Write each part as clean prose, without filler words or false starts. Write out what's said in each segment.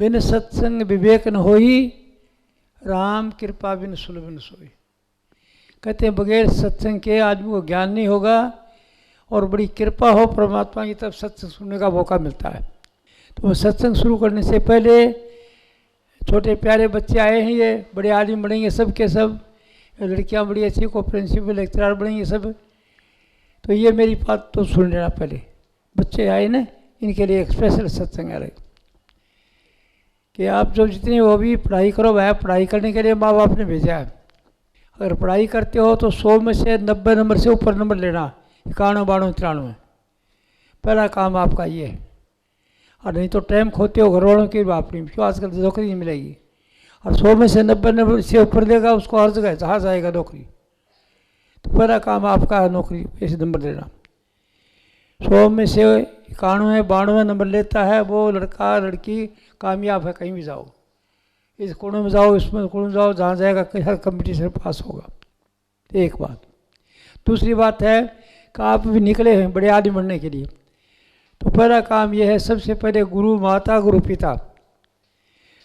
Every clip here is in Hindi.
बिन सत्संग विवेक न होई, राम कृपा बिन सुलभ न सोई। कहते हैं बगैर सत्संग के आदमी को ज्ञान नहीं होगा, और बड़ी कृपा हो परमात्मा की तब सत्संग सुनने का मौका मिलता है। तो सत्संग शुरू करने से पहले छोटे प्यारे बच्चे आए हैं, ये बड़े आदमी बनेंगे सब के सब, लड़कियां बड़ी अच्छी को प्रिंसिपल लेक्चरर बनेंगे सब। तो ये मेरी बात तो सुन लेना पहले, बच्चे आए ना, इनके लिए एक स्पेशल सत्संग है कि आप जो जितनी वो भी पढ़ाई करो, वह पढ़ाई करने के लिए माँ बाप ने भेजा है। अगर पढ़ाई करते हो तो 100 में से 90 नंबर से ऊपर नंबर लेना, 91, 92, 93, पहला काम आपका ये है। और नहीं तो टाइम खोते हो घर वालों की बाप नहीं, क्यों आजकल नौकरी नहीं मिलेगी। और 100 में से 90 नंबर से ऊपर लेगा उसको हर जगह जहाँ जाएगा नौकरी। तो पहला काम आपका है नौकरी ऐसे नंबर लेना। 100 में से 91, 92 नंबर लेता है वो लड़का लड़की कामयाब है, कहीं भी जाओ, इस कोने में जाओ, इसमें कोने में जाओ, जहाँ जाएगा हर कंपटीशन पास होगा। एक बात। दूसरी बात है कि आप भी निकले हैं बड़े आदमी बनने के लिए, तो पहला काम यह है, सबसे पहले गुरु माता गुरु पिता,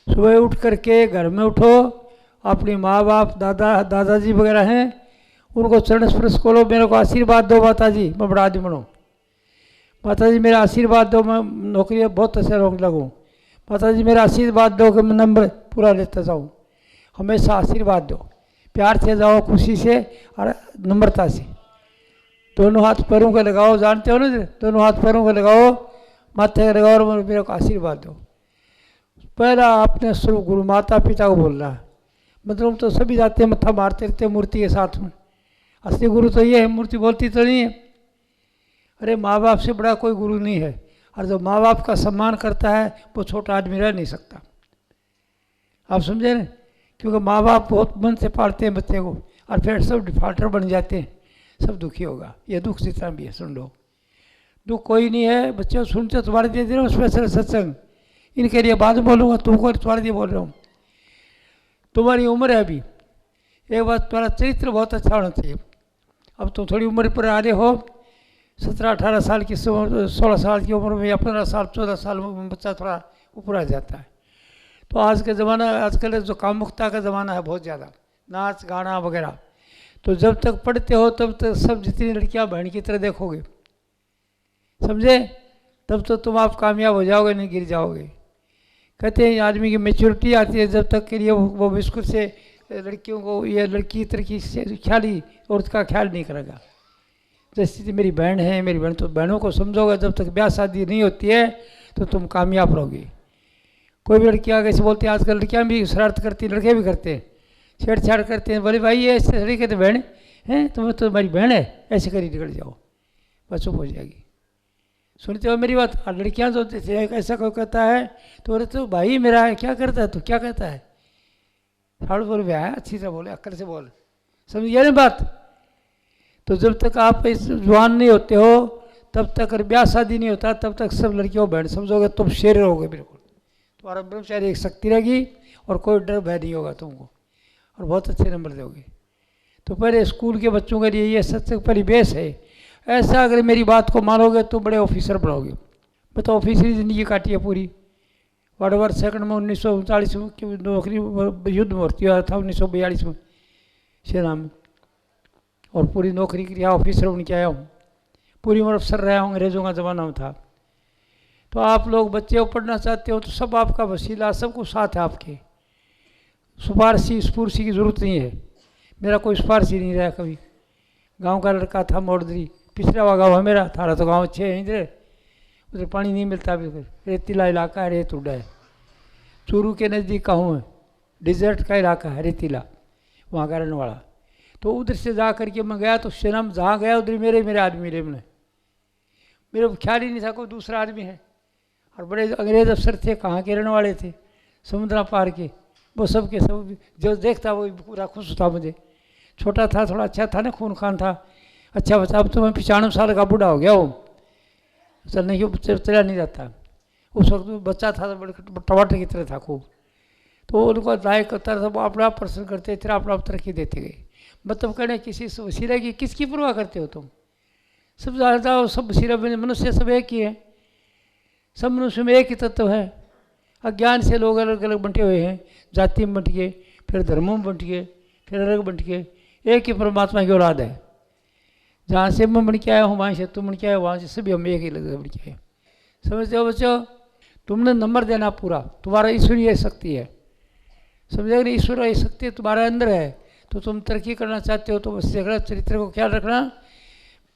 सुबह उठ करके घर में उठो, अपने माँ बाप दादाजी वगैरह हैं उनको चरण स्पर्श करो, मेरे को आशीर्वाद दो माता जी, मैं बड़ा आदमी बनूँ, माता जी मेरा आशीर्वाद दो, मैं नौकरी बहुत अच्छा लगूँ, माता जी मेरा आशीर्वाद दो कि मैं नंबर पूरा लेता जाऊँ। हमेशा आशीर्वाद दो, प्यार से जाओ, खुशी से और नम्रता से। दोनों हाथ पैरों को लगाओ, जानते हो ना, दोनों हाथ पैरों को लगाओ, माथे को लगाओ और मेरे को आशीर्वाद दो। पहला आपने शुरू गुरु माता पिता को बोलना है। मतलब तो सभी जाते हैं मत्था मारते रहते मूर्ति के साथ में, असली गुरु तो ये है, मूर्ति बोलती तो नहीं है। अरे माँ बाप से बड़ा कोई गुरु नहीं है, और जो माँ बाप का सम्मान करता है वो छोटा आदमी रह नहीं सकता। आप समझे ना, क्योंकि माँ बाप बहुत मन से पालते हैं बच्चे को, और फिर सब डिफाल्टर बन जाते हैं, सब दुखी होगा। ये दुख जितना भी है सुन लो, दुख कोई नहीं है। बच्चे सुनते तुम्हारे लिए दे रहा हूँ स्पेशल सत्संग, इनके लिए बाद में बोलूँगा, तुमको तुम्हारे लिए बोल रहा हूँ। तुम्हारी उम्र है अभी, एक बात, तुम्हारा चरित्र बहुत अच्छा होना चाहिए। अब तुम थोड़ी उम्र पर आ रहे हो, 17-18 साल की 16 साल की उम्र में या 15 साल 14 साल में बच्चा थोड़ा ऊपर आ जाता है। तो आज के ज़माना, आजकल जो कामुकता का ज़माना है बहुत ज़्यादा, नाच गाना वगैरह। तो जब तक पढ़ते हो तब तक सब जितनी लड़कियां बहन की तरह देखोगे, समझे, तब तो तुम आप कामयाब हो जाओगे, नहीं गिर जाओगे। कहते हैं आदमी की मेच्योरिटी आती है जब तक के लिए वो बिस्कुट से लड़कियों को, ये लड़की तरकी से ख्याली औरत का ख्याल नहीं करेगा। जैसे मेरी बहन है, मेरी बहन, तो बहनों को समझोगे, जब तक ब्याह शादी नहीं होती है तो तुम कामयाब रहोगे। कोई भी लड़की आगे से बोलती है, आजकल लड़कियाँ भी शरारत करती हैं, लड़के भी करते हैं, छेड़छाड़ करते हैं, बोले भाई ये ऐसे लड़की कहते बहन हैं, तुम्हें तो हमारी बहन है, ऐसे करी निकल जाओ, बस चुप हो जाएगी। सुनते हो मेरी बात। और लड़कियाँ जो ऐसा कोई कहता है तो बोले तो भाई मेरा है, क्या करता है, तो क्या कहता है, साड़ू बोल भैया अच्छी से बोले, अक्ल से बोल, समझिए ना बात। तो जब तक आप इस जवान नहीं होते हो, तब तक अगर ब्याह शादी नहीं होता, तब तक सब लड़कियों बहन समझोगे, तुम शेर रहोगे, बिल्कुल तुम्हारा ब्रह्मचारी एक शक्ति रहेगी, और कोई डर भय नहीं होगा तुमको, और बहुत अच्छे नंबर दोगे। तो पहले स्कूल के बच्चों के लिए ये सत्संग परिवेश है। ऐसा अगर मेरी बात को मानोगे तो बड़े ऑफिसर बनोगे। मैं तो ऑफिसरी ज़िंदगी काटी है पूरी। वर्ल्ड वॉर सेकंड में 1939 में की नौकरी, युद्ध में भर्ती हुआ था 1942 में सेना में, और पूरी नौकरी किया, ऑफिसर बन के आया हूँ, पूरी उम्र अफसर रहा हूँ, अंग्रेज़ों का ज़माना में था। तो आप लोग बच्चे पढ़ना चाहते हो तो सब आपका वसीला, सब कुछ साथ है आपके, सिफारशी स्फूर्सी की ज़रूरत नहीं है। मेरा कोई सिफारशी नहीं रहा कभी। गांव का लड़का था मोड़दरी, पिछड़ा हुआ गाँव है मेरा, थारा तो गाँव अच्छे हैं इधर, उधर पानी नहीं मिलता, बिल्कुल रेतीला इलाका है, रेत उड़ा है। चूरू के नज़दीक का हूँ, डिजर्ट का इलाका है, रेतीला, वहाँ का रहने वाला। तो उधर से जा करके मैं गया, तो सेना में जहाँ गया उधर मेरे आदमी मिले, मेरे को ख्याल ही नहीं था कोई दूसरा आदमी है। और बड़े अंग्रेज़ अफसर थे, कहाँ के रहने वाले थे, समुद्रा पार के, वो सब के सब जो देखता वो पूरा खुश था। मुझे छोटा था, थोड़ा अच्छा था ना, खून खान था, अच्छा बच्चा। अब तो मैं 95 साल का बूढ़ा हो गया हूँ, चलने की चला नहीं जाता। उस वक्त बच्चा था तो बड़े टमाटर की तरह था खूब। तो उनको लायक करता था, वो अपना प्रश्न करते थे, अपना तरक्की देते गए। मतलब कहने किसी वसीला की किसकी परवाह करते हो तुम, सब जानता हो, सब वसीला मनुष्य सब एक ही है, सब मनुष्य में एक ही तत्व है। अज्ञान से लोग अलग अलग बंटे हुए हैं, जाति में बंट गए, फिर धर्मों में बंट गए, फिर अलग बंट गए। एक ही परमात्मा की औलाद है। जहाँ से मैं बन के आया हूँ, वहाँ से तुम बन के आए, वहाँ से सभी हम एक ही लगे बन के आए। समझते हो बच्चों? तुमने नंबर देना पूरा, तुम्हारा ईश्वरीय शक्ति है। समझे कि ईश्वरीय शक्ति तुम्हारे अंदर है, तो तुम तरक्की करना चाहते हो तो बस देखना, चरित्र को ख्याल रखना।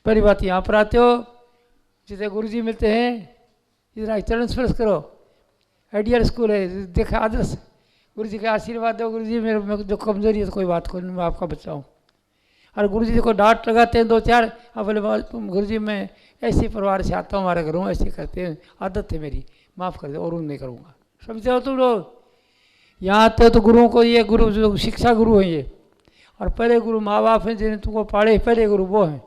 पहली बात, यहाँ पर आते हो, जिसे गुरुजी मिलते हैं, इतना चरण स्पर्श करो। आइडियल स्कूल है, देखा आदर्श, गुरुजी का आशीर्वाद दो। गुरुजी मेरे जो कमजोरी है तो कोई बात कोई नहीं, मैं आपका बच्चा हूँ। और गुरुजी को डांट लगाते हैं 2-4, अब बोले गुरुजी मैं ऐसे परिवार से आता हूँ, हमारे घर हूँ, ऐसे करते हैं, आदत है मेरी, माफ़ कर दो, और नहीं करूँगा। समझते हो तुम लोग? यहाँ आते हो तो गुरुओं को, ये गुरु जो शिक्षा गुरु हैं ये, और पहले गुरु माँ बाप हैं जिन्हें तुमको पाले, पहले गुरु वो हैं।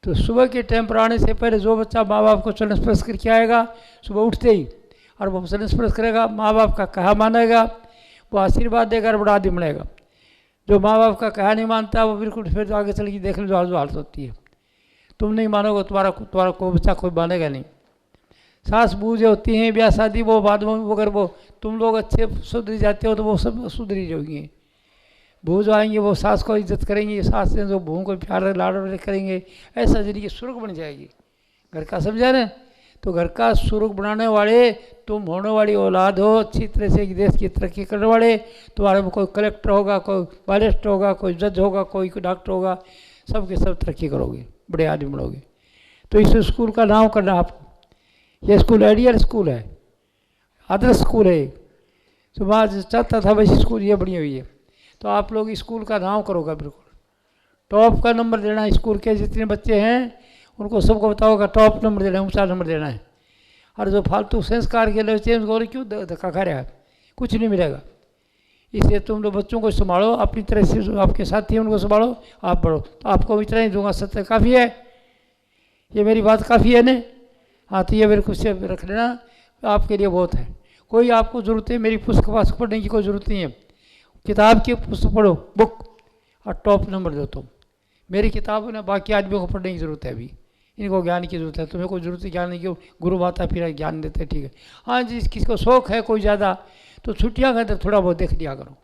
तो सुबह के टाइम पर आने से पहले जो बच्चा माँ बाप को चरण स्पर्श करके आएगा सुबह उठते ही, और वो चरण स्पर्श करेगा, माँ बाप का कहा मानेगा, वो आशीर्वाद देगा और बड़ा आदमी बनेगा। जो माँ बाप का कहा नहीं मानता वो बिल्कुल फिर आगे चल के देख लो जो हालत होती है। तुम नहीं मानोगे, तुम्हारा कोई बच्चा कोई मानेगा नहीं। सास बहू जो होती हैं, ब्याह शादी, वो बाद में अगर वो तुम लोग अच्छे सुधरी जाते हो तो वो सब सुधरी जाएंगी। बहू जो आएंगे वो सास को इज्जत करेंगी, सास ने जो बहू को प्यार लाड़ करेंगे, ऐसा जिंदगी स्वर्ग बन जाएगी घर का। समझा ना? तो घर का स्वर्ग बनाने वाले तुम होने वाली औलाद हो, अच्छी तरह से देश की तरक्की करने वाले। तुम्हारे में कोई कलेक्टर होगा, कोई बारिस्टर होगा, कोई जज होगा, कोई डॉक्टर होगा, सब के सब तरक्की करोगे, बड़े आदमी बनोगे। तो इस स्कूल का नाम करना आपको। ये स्कूल आइडियल स्कूल है, आदर्श स्कूल है। समाज चाहता था वैसे स्कूल ये बनी हुई है, तो आप लोग स्कूल का नाम करोगे, बिल्कुल टॉप का नंबर देना है। स्कूल के जितने बच्चे हैं उनको सबको बताओगा टॉप नंबर देना है, ऊँचा नंबर देना है। और जो फालतू संस्कार के लिए चेंज करो, क्यों धक्का खा रहा है, कुछ नहीं मिलेगा। इसलिए तुम लोग बच्चों को संभालो, अपनी तरह से आपके साथी हैं उनको संभालो, आप पढ़ो। तो आपको इतना ही दूंगा, सत्य काफ़ी है, ये मेरी बात काफ़ी है ना? हाँ, तो ये मेरे खुद से रख लेना, आपके लिए बहुत है। कोई आपको ज़रूरत है मेरी पुस्तक पढ़ने की कोई ज़रूरत नहीं है। किताब की पुस्तक पढ़ो, बुक, और टॉप नंबर दो तुम। मेरी किताब है ना, बाकी आदमियों को पढ़ने की ज़रूरत है। अभी इनको ज्ञान की ज़रूरत है, तुम्हें कोई ज़रूरत है ज्ञान नहीं, क्यों गुरु माता फिर ज्ञान देते हैं, ठीक है। हाँ जी, किसी को शौक़ है कोई ज़्यादा, तो छुट्टियाँ के अंदर थोड़ा बहुत देख लिया करो।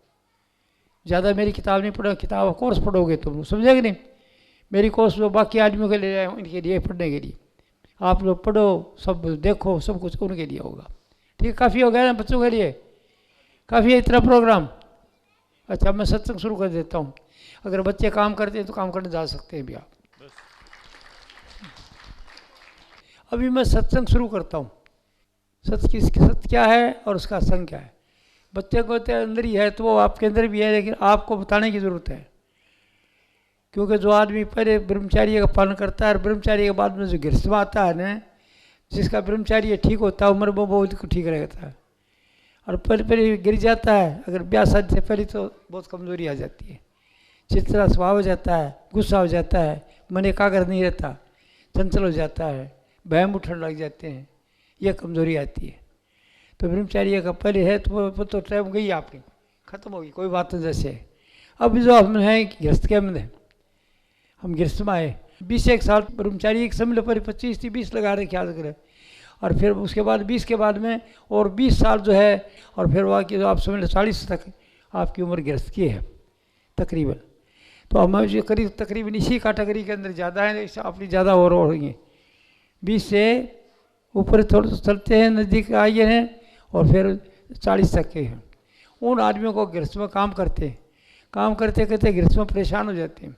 ज़्यादा मेरी किताब नहीं पढ़ो, किताब कोर्स पढ़ोगे तुम, समझेगे नहीं? मेरी कोर्स जो बाकी आदमियों के लिए इनके लिए पढ़ने के लिए, आप लोग पढ़ो, सब देखो, सब कुछ उनके लिए होगा। ठीक है, काफ़ी हो गया ना बच्चों के लिए? काफ़ी है इतना प्रोग्राम? अच्छा, मैं सत्संग शुरू कर देता हूँ। अगर बच्चे काम करते हैं तो काम करने जा सकते हैं भी आप। अभी मैं सत्संग शुरू करता हूँ। सत्य क्या है और उसका संग क्या है। बच्चे को तो अंदर ही है, तो वो आपके अंदर भी है, लेकिन आपको बताने की ज़रूरत है। क्योंकि जो आदमी पहले ब्रह्मचार्य का पालन करता है और ब्रह्मचार्य के बाद में जो गृहस्थ आता है ना, जिसका ब्रह्मचार्य ठीक होता है, उम्र में बहुत ठीक रहता है। और पहले गिर जाता है, अगर ब्याह शादी से पहले तो बहुत कमज़ोरी आ जाती है, चिड़चिड़ा स्वभाव हो जाता है, गुस्सा हो जाता है, मन एकाग्र नहीं रहता, चंचल हो जाता है, बहम उठने लग जाते हैं, यह कमज़ोरी आती है। तो ब्रह्मचार्य का पहले है तो टाइम गई आपकी, ख़त्म होगी, कोई बात नहीं। जैसे अब जो हम हैं गृहस्थ के अंदर है, हम गृहस्थ में आए 21 साल ब्रह्मचारी एक समझ लो, पर 25-20 लगा रहे ख्याल करें, और फिर उसके बाद 20 के बाद में और 20 साल जो है, और फिर वहाँ की जो आप समझ लो 40 तक आपकी उम्र गृहस्थ की है तकरीबन। तो हम जो करीब तकरीबन इसी कैटेगरी के अंदर ज़्यादा है, अपनी ज़्यादा और होंगे। 20 से ऊपर थोड़े चलते हैं, नज़दीक आए हैं, और फिर 40 तक के हैं। उन आदमियों को गृहस्थ में काम करते करते गृहस्थ में परेशान हो जाते हैं,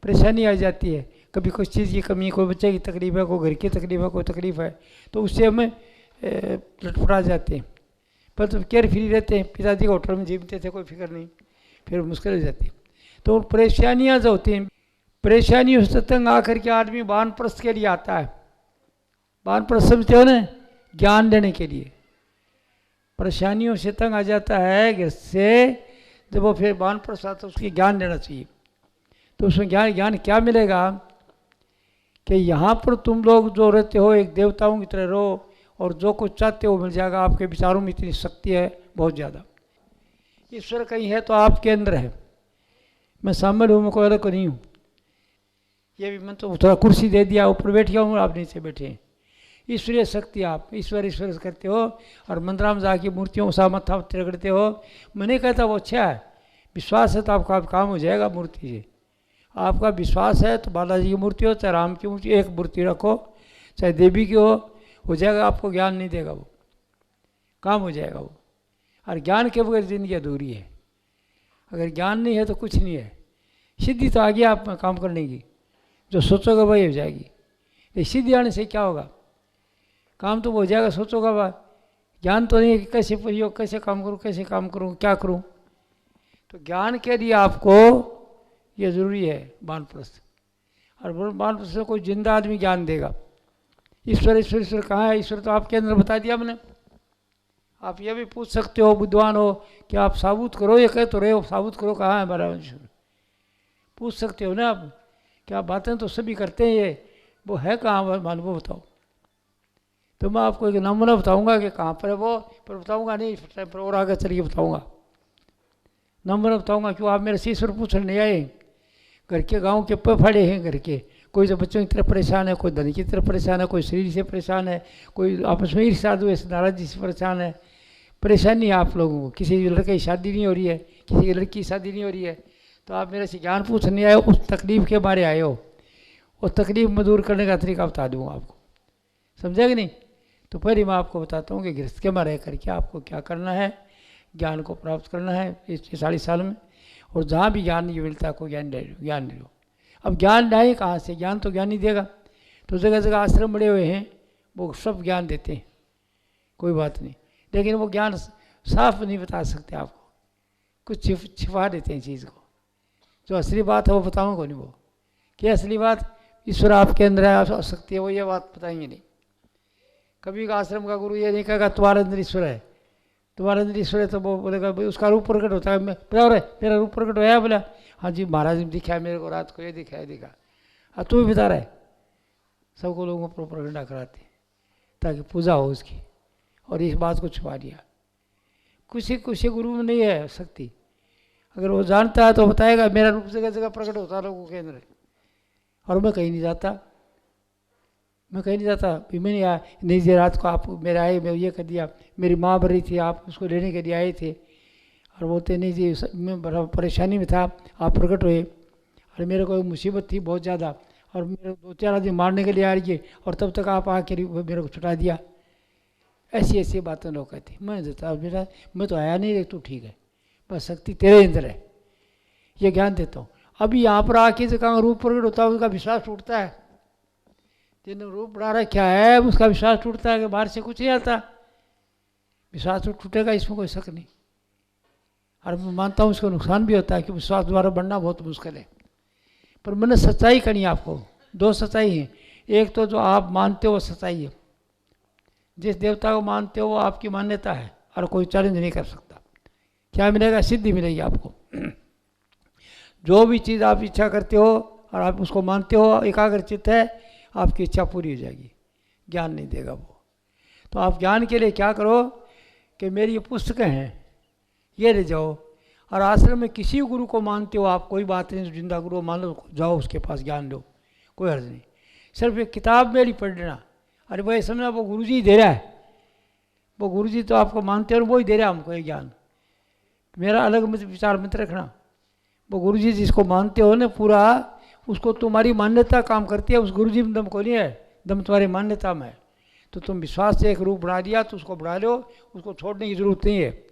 परेशानी आ जाती है। कभी कुछ चीज़ की कमी, कोई बच्चे की तकलीफ है, कोई घर की तकलीफ है, कोई तकलीफ है, तो उससे हमें लटपटा जाते हैं। पर तो केयर फ्री रहते हैं, पिताजी को होटल में जीवते थे, कोई फिक्र नहीं, फिर मुश्किल हो जाती है। तो परेशानियाँ जो होती हैं, परेशानियों से तंग आकर के आदमी वानप्रस्थ के लिए आता है। वानप्रस्थ समझते हो ना, ज्ञान देने के लिए। परेशानियों से तंग आ जाता है गृहस्थ से, जब वो फिर वानप्रस्थ आता है, उसके ज्ञान देना चाहिए। तो उसमें ज्ञान क्या मिलेगा कि यहाँ पर तुम लोग जो रहते हो एक देवताओं की तरह रहो, और जो कुछ चाहते हो मिल जाएगा। आपके विचारों में इतनी शक्ति है बहुत ज़्यादा। ईश्वर कहीं है तो आपके अंदर है। मैं शामिल हूँ, मैं कोई अलग नहीं हूँ। ये भी मैं तो थोड़ा कुर्सी दे दिया, ऊपर बैठ गया हूँ, आप नीचे बैठे हैं। ईश्वरीय शक्ति आप ईश्वर ईश्वर करते हो और मंदिर में जाके मूर्तियों सा मत्था रगड़ते हो। मैं नहीं कहता वो अच्छा है, विश्वास है तो आपका काम हो जाएगा मूर्ति से। आपका विश्वास है तो बालाजी की मूर्ति हो चाहे राम की मूर्ति, एक मूर्ति रखो, चाहे देवी की हो जाएगा। आपको ज्ञान नहीं देगा वो, काम हो जाएगा वो। और ज्ञान के बगैर जिंदगी अधूरी है। अगर ज्ञान नहीं है तो कुछ नहीं है। सिद्धि तो आ गया आप में काम करने की, जो सोचोगे वही हो जाएगी। ये सिद्धि आने से क्या होगा, काम तो हो जाएगा। सोचोगा बात, ज्ञान तो नहीं है कि कैसे प्रयोग, कैसे काम करूँ, कैसे काम करूँ, क्या करूँ। तो ज्ञान के लिए आपको ये ज़रूरी है वानप्रस्थ। और वानप्रस्थ से कोई जिंदा आदमी ज्ञान देगा। ईश्वर ईश्वर ईश्वर कहाँ है? ईश्वर तो आपके अंदर बता दिया मैंने। आप ये भी पूछ सकते हो, बुद्धिमान हो, कि आप साबुत करो, ये कह तो रहे हो साबुत करो, कहाँ है हमारा ईश्वर? पूछ सकते हो ना आप। क्या बातें तो सभी करते हैं, ये वो है कहाँ मालूम बताओ। तो मैं आपको एक नमूना बताऊंगा कि कहाँ पर है वो, पर बताऊंगा नहीं पर और आगे चलिए बताऊंगा। नंबर बताऊंगा। क्यों आप मेरे से ईश्वर पूछने नहीं आए? घर के गाँव के फाड़े हैं घर के। कोई तो बच्चों की तरफ परेशान है, कोई धन की तरफ परेशान है, कोई शरीर से परेशान है, कोई आपस में ईर्ष्या द्वेष नाराजगी से परेशान है। परेशानी है आप लोगों को, किसी लड़के की शादी नहीं हो रही है, किसी की लड़की की शादी नहीं हो रही है, तो आप मेरे से ज्ञान पूछने आए हो, उस तकलीफ के बारे आए हो। उस तकलीफ में दूर करने का तरीका बता दूँगा आपको, समझा कि नहीं? तो पहले मैं आपको बताता हूँ कि गृहस्थ के में रह करके आपको क्या करना है, ज्ञान को प्राप्त करना है इस 40 साल में। और जहाँ भी ज्ञान नहीं मिलता है, कोई ज्ञान ले लो। अब ज्ञान लाए कहाँ से? ज्ञान तो ज्ञान ही देगा। तो जगह जगह आश्रम बड़े हुए हैं, वो सब ज्ञान देते हैं, कोई बात नहीं, लेकिन वो ज्ञान साफ नहीं बता सकते आपको, कुछ छिपा देते हैं चीज़ को। जो असली बात है वो बताऊँगा नहीं। वो क्या असली बात? ईश्वर आपके अंदर है, शक्ति है, वो ये बात बताएंगे नहीं। कभी का आश्रम का गुरु ये नहीं कहेगा तुम्हारे अंदर ईश्वर है, तुम्हारे अंदर ईश्वर है, तो वो बोलेगा भाई उसका रूप प्रकट होता है। मैं बराबर है, मेरा रूप प्रकट होया? बोला हाँ जी महाराज ने दिखाया मेरे को, रात को ये दिखाया दिखा। अब तू भी बता रहा है। सबको लोगों को प्रोपेगेंडा कराते ताकि पूजा हो उसकी, और इस बात को छुपा दिया। कुछ गुरु में नहीं है शक्ति। अगर वो जानता है तो बताएगा मेरा रूप जगह जगह प्रकट होता है लोगों के अंदर। और मैं कहीं नहीं जाता, मैं कहीं नहीं जाता। भी मैं नहीं आया, नहीं जी रात को आप मेरे आए, मैं ये कर दिया, मेरी माँ भर रही थी, आप उसको लेने के लिए आए थे, और बोलते नहीं जी मैं बड़ा परेशानी में था, आप प्रकट हुए, और मेरे को मुसीबत थी बहुत ज़्यादा, और मेरे 2-4 आदमी मारने के लिए आ रही है, और तब तक आप आके मेरे को छुटा दिया। ऐसी ऐसी बातें लोग कहते। मैं देता मेरा, मैं तो आया नहीं, तू ठीक है, बस शक्ति तेरे अंदर है, ये ज्ञान देता हूँ। अभी यहाँ पर आके से कहाँ रूप प्रकट होता है, उसका विश्वास टूटता है। जिन्हें रूप बना रखा है उसका विश्वास टूटता है कि बाहर से कुछ नहीं आता। विश्वास तो टूटेगा, इसमें कोई शक नहीं। और मैं मानता हूँ उसको नुकसान भी होता है कि विश्वास द्वारा बढ़ना बहुत मुश्किल है। पर मैंने सच्चाई करनी है आपको। 2 सच्चाई हैं। एक तो जो आप मानते हो वो सच्चाई है, जिस देवता को मानते हो वो आपकी मान्यता है और कोई चैलेंज नहीं कर सकता। क्या मिलेगा? सिद्धि मिलेगी आपको। जो भी चीज़ आप इच्छा करते हो और आप उसको मानते हो, एकाग्र चित्त है, आपकी इच्छा पूरी हो जाएगी। ज्ञान नहीं देगा वो। तो आप ज्ञान के लिए क्या करो कि मेरी ये पुस्तकें हैं, ये ले जाओ, और आश्रम में किसी गुरु को मानते हो आप, कोई बात नहीं, जिंदा गुरु मान लो, जाओ उसके पास ज्ञान लो, कोई अर्ज नहीं। सिर्फ एक किताब मेरी पढ़ लेना। अरे भाई समझना वो गुरु जी दे रहा है, वो गुरु जी तो आपको मानते हो, वही दे रहा है हमको ये ज्ञान। मेरा अलग विचार मत रखना। वो गुरु जी जिसको मानते हो ना पूरा, उसको तुम्हारी मान्यता काम करती है। उस गुरु जी में दम को नहीं है, दम तुम्हारी मान्यता में है। तो तुम विश्वास से एक रूप बना दिया तो उसको बढ़ा लो, उसको छोड़ने की जरूरत नहीं है।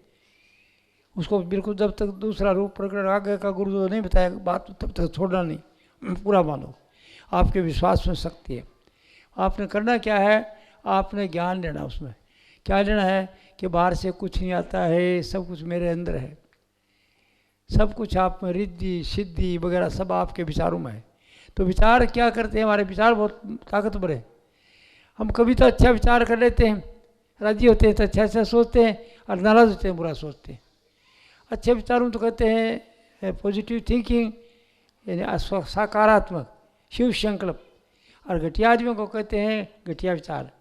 उसको बिल्कुल जब तक दूसरा रूप प्रकट आगे का गुरु जो नहीं बताया बात, तब तक छोड़ना नहीं, पूरा मानो। आपके विश्वास में शक्ति है। आपने करना क्या है? आपने ज्ञान लेना। उसमें क्या लेना है कि बाहर से कुछ नहीं आता है, सब कुछ मेरे अंदर है। सब कुछ आप में रिद्धि सिद्धि वगैरह सब आपके विचारों में है। तो विचार क्या करते हैं? हमारे विचार बहुत ताकतवर है। हम कभी तो अच्छा विचार कर लेते हैं, राजी होते हैं तो अच्छा अच्छा सोचते हैं, और नाराज होते हैं बुरा सोचते हैं। अच्छे विचारों तो कहते हैं पॉजिटिव थिंकिंग, यानी सकारात्मक शिव संकल्प, और घटिया आदमियों को कहते हैं घटिया विचार,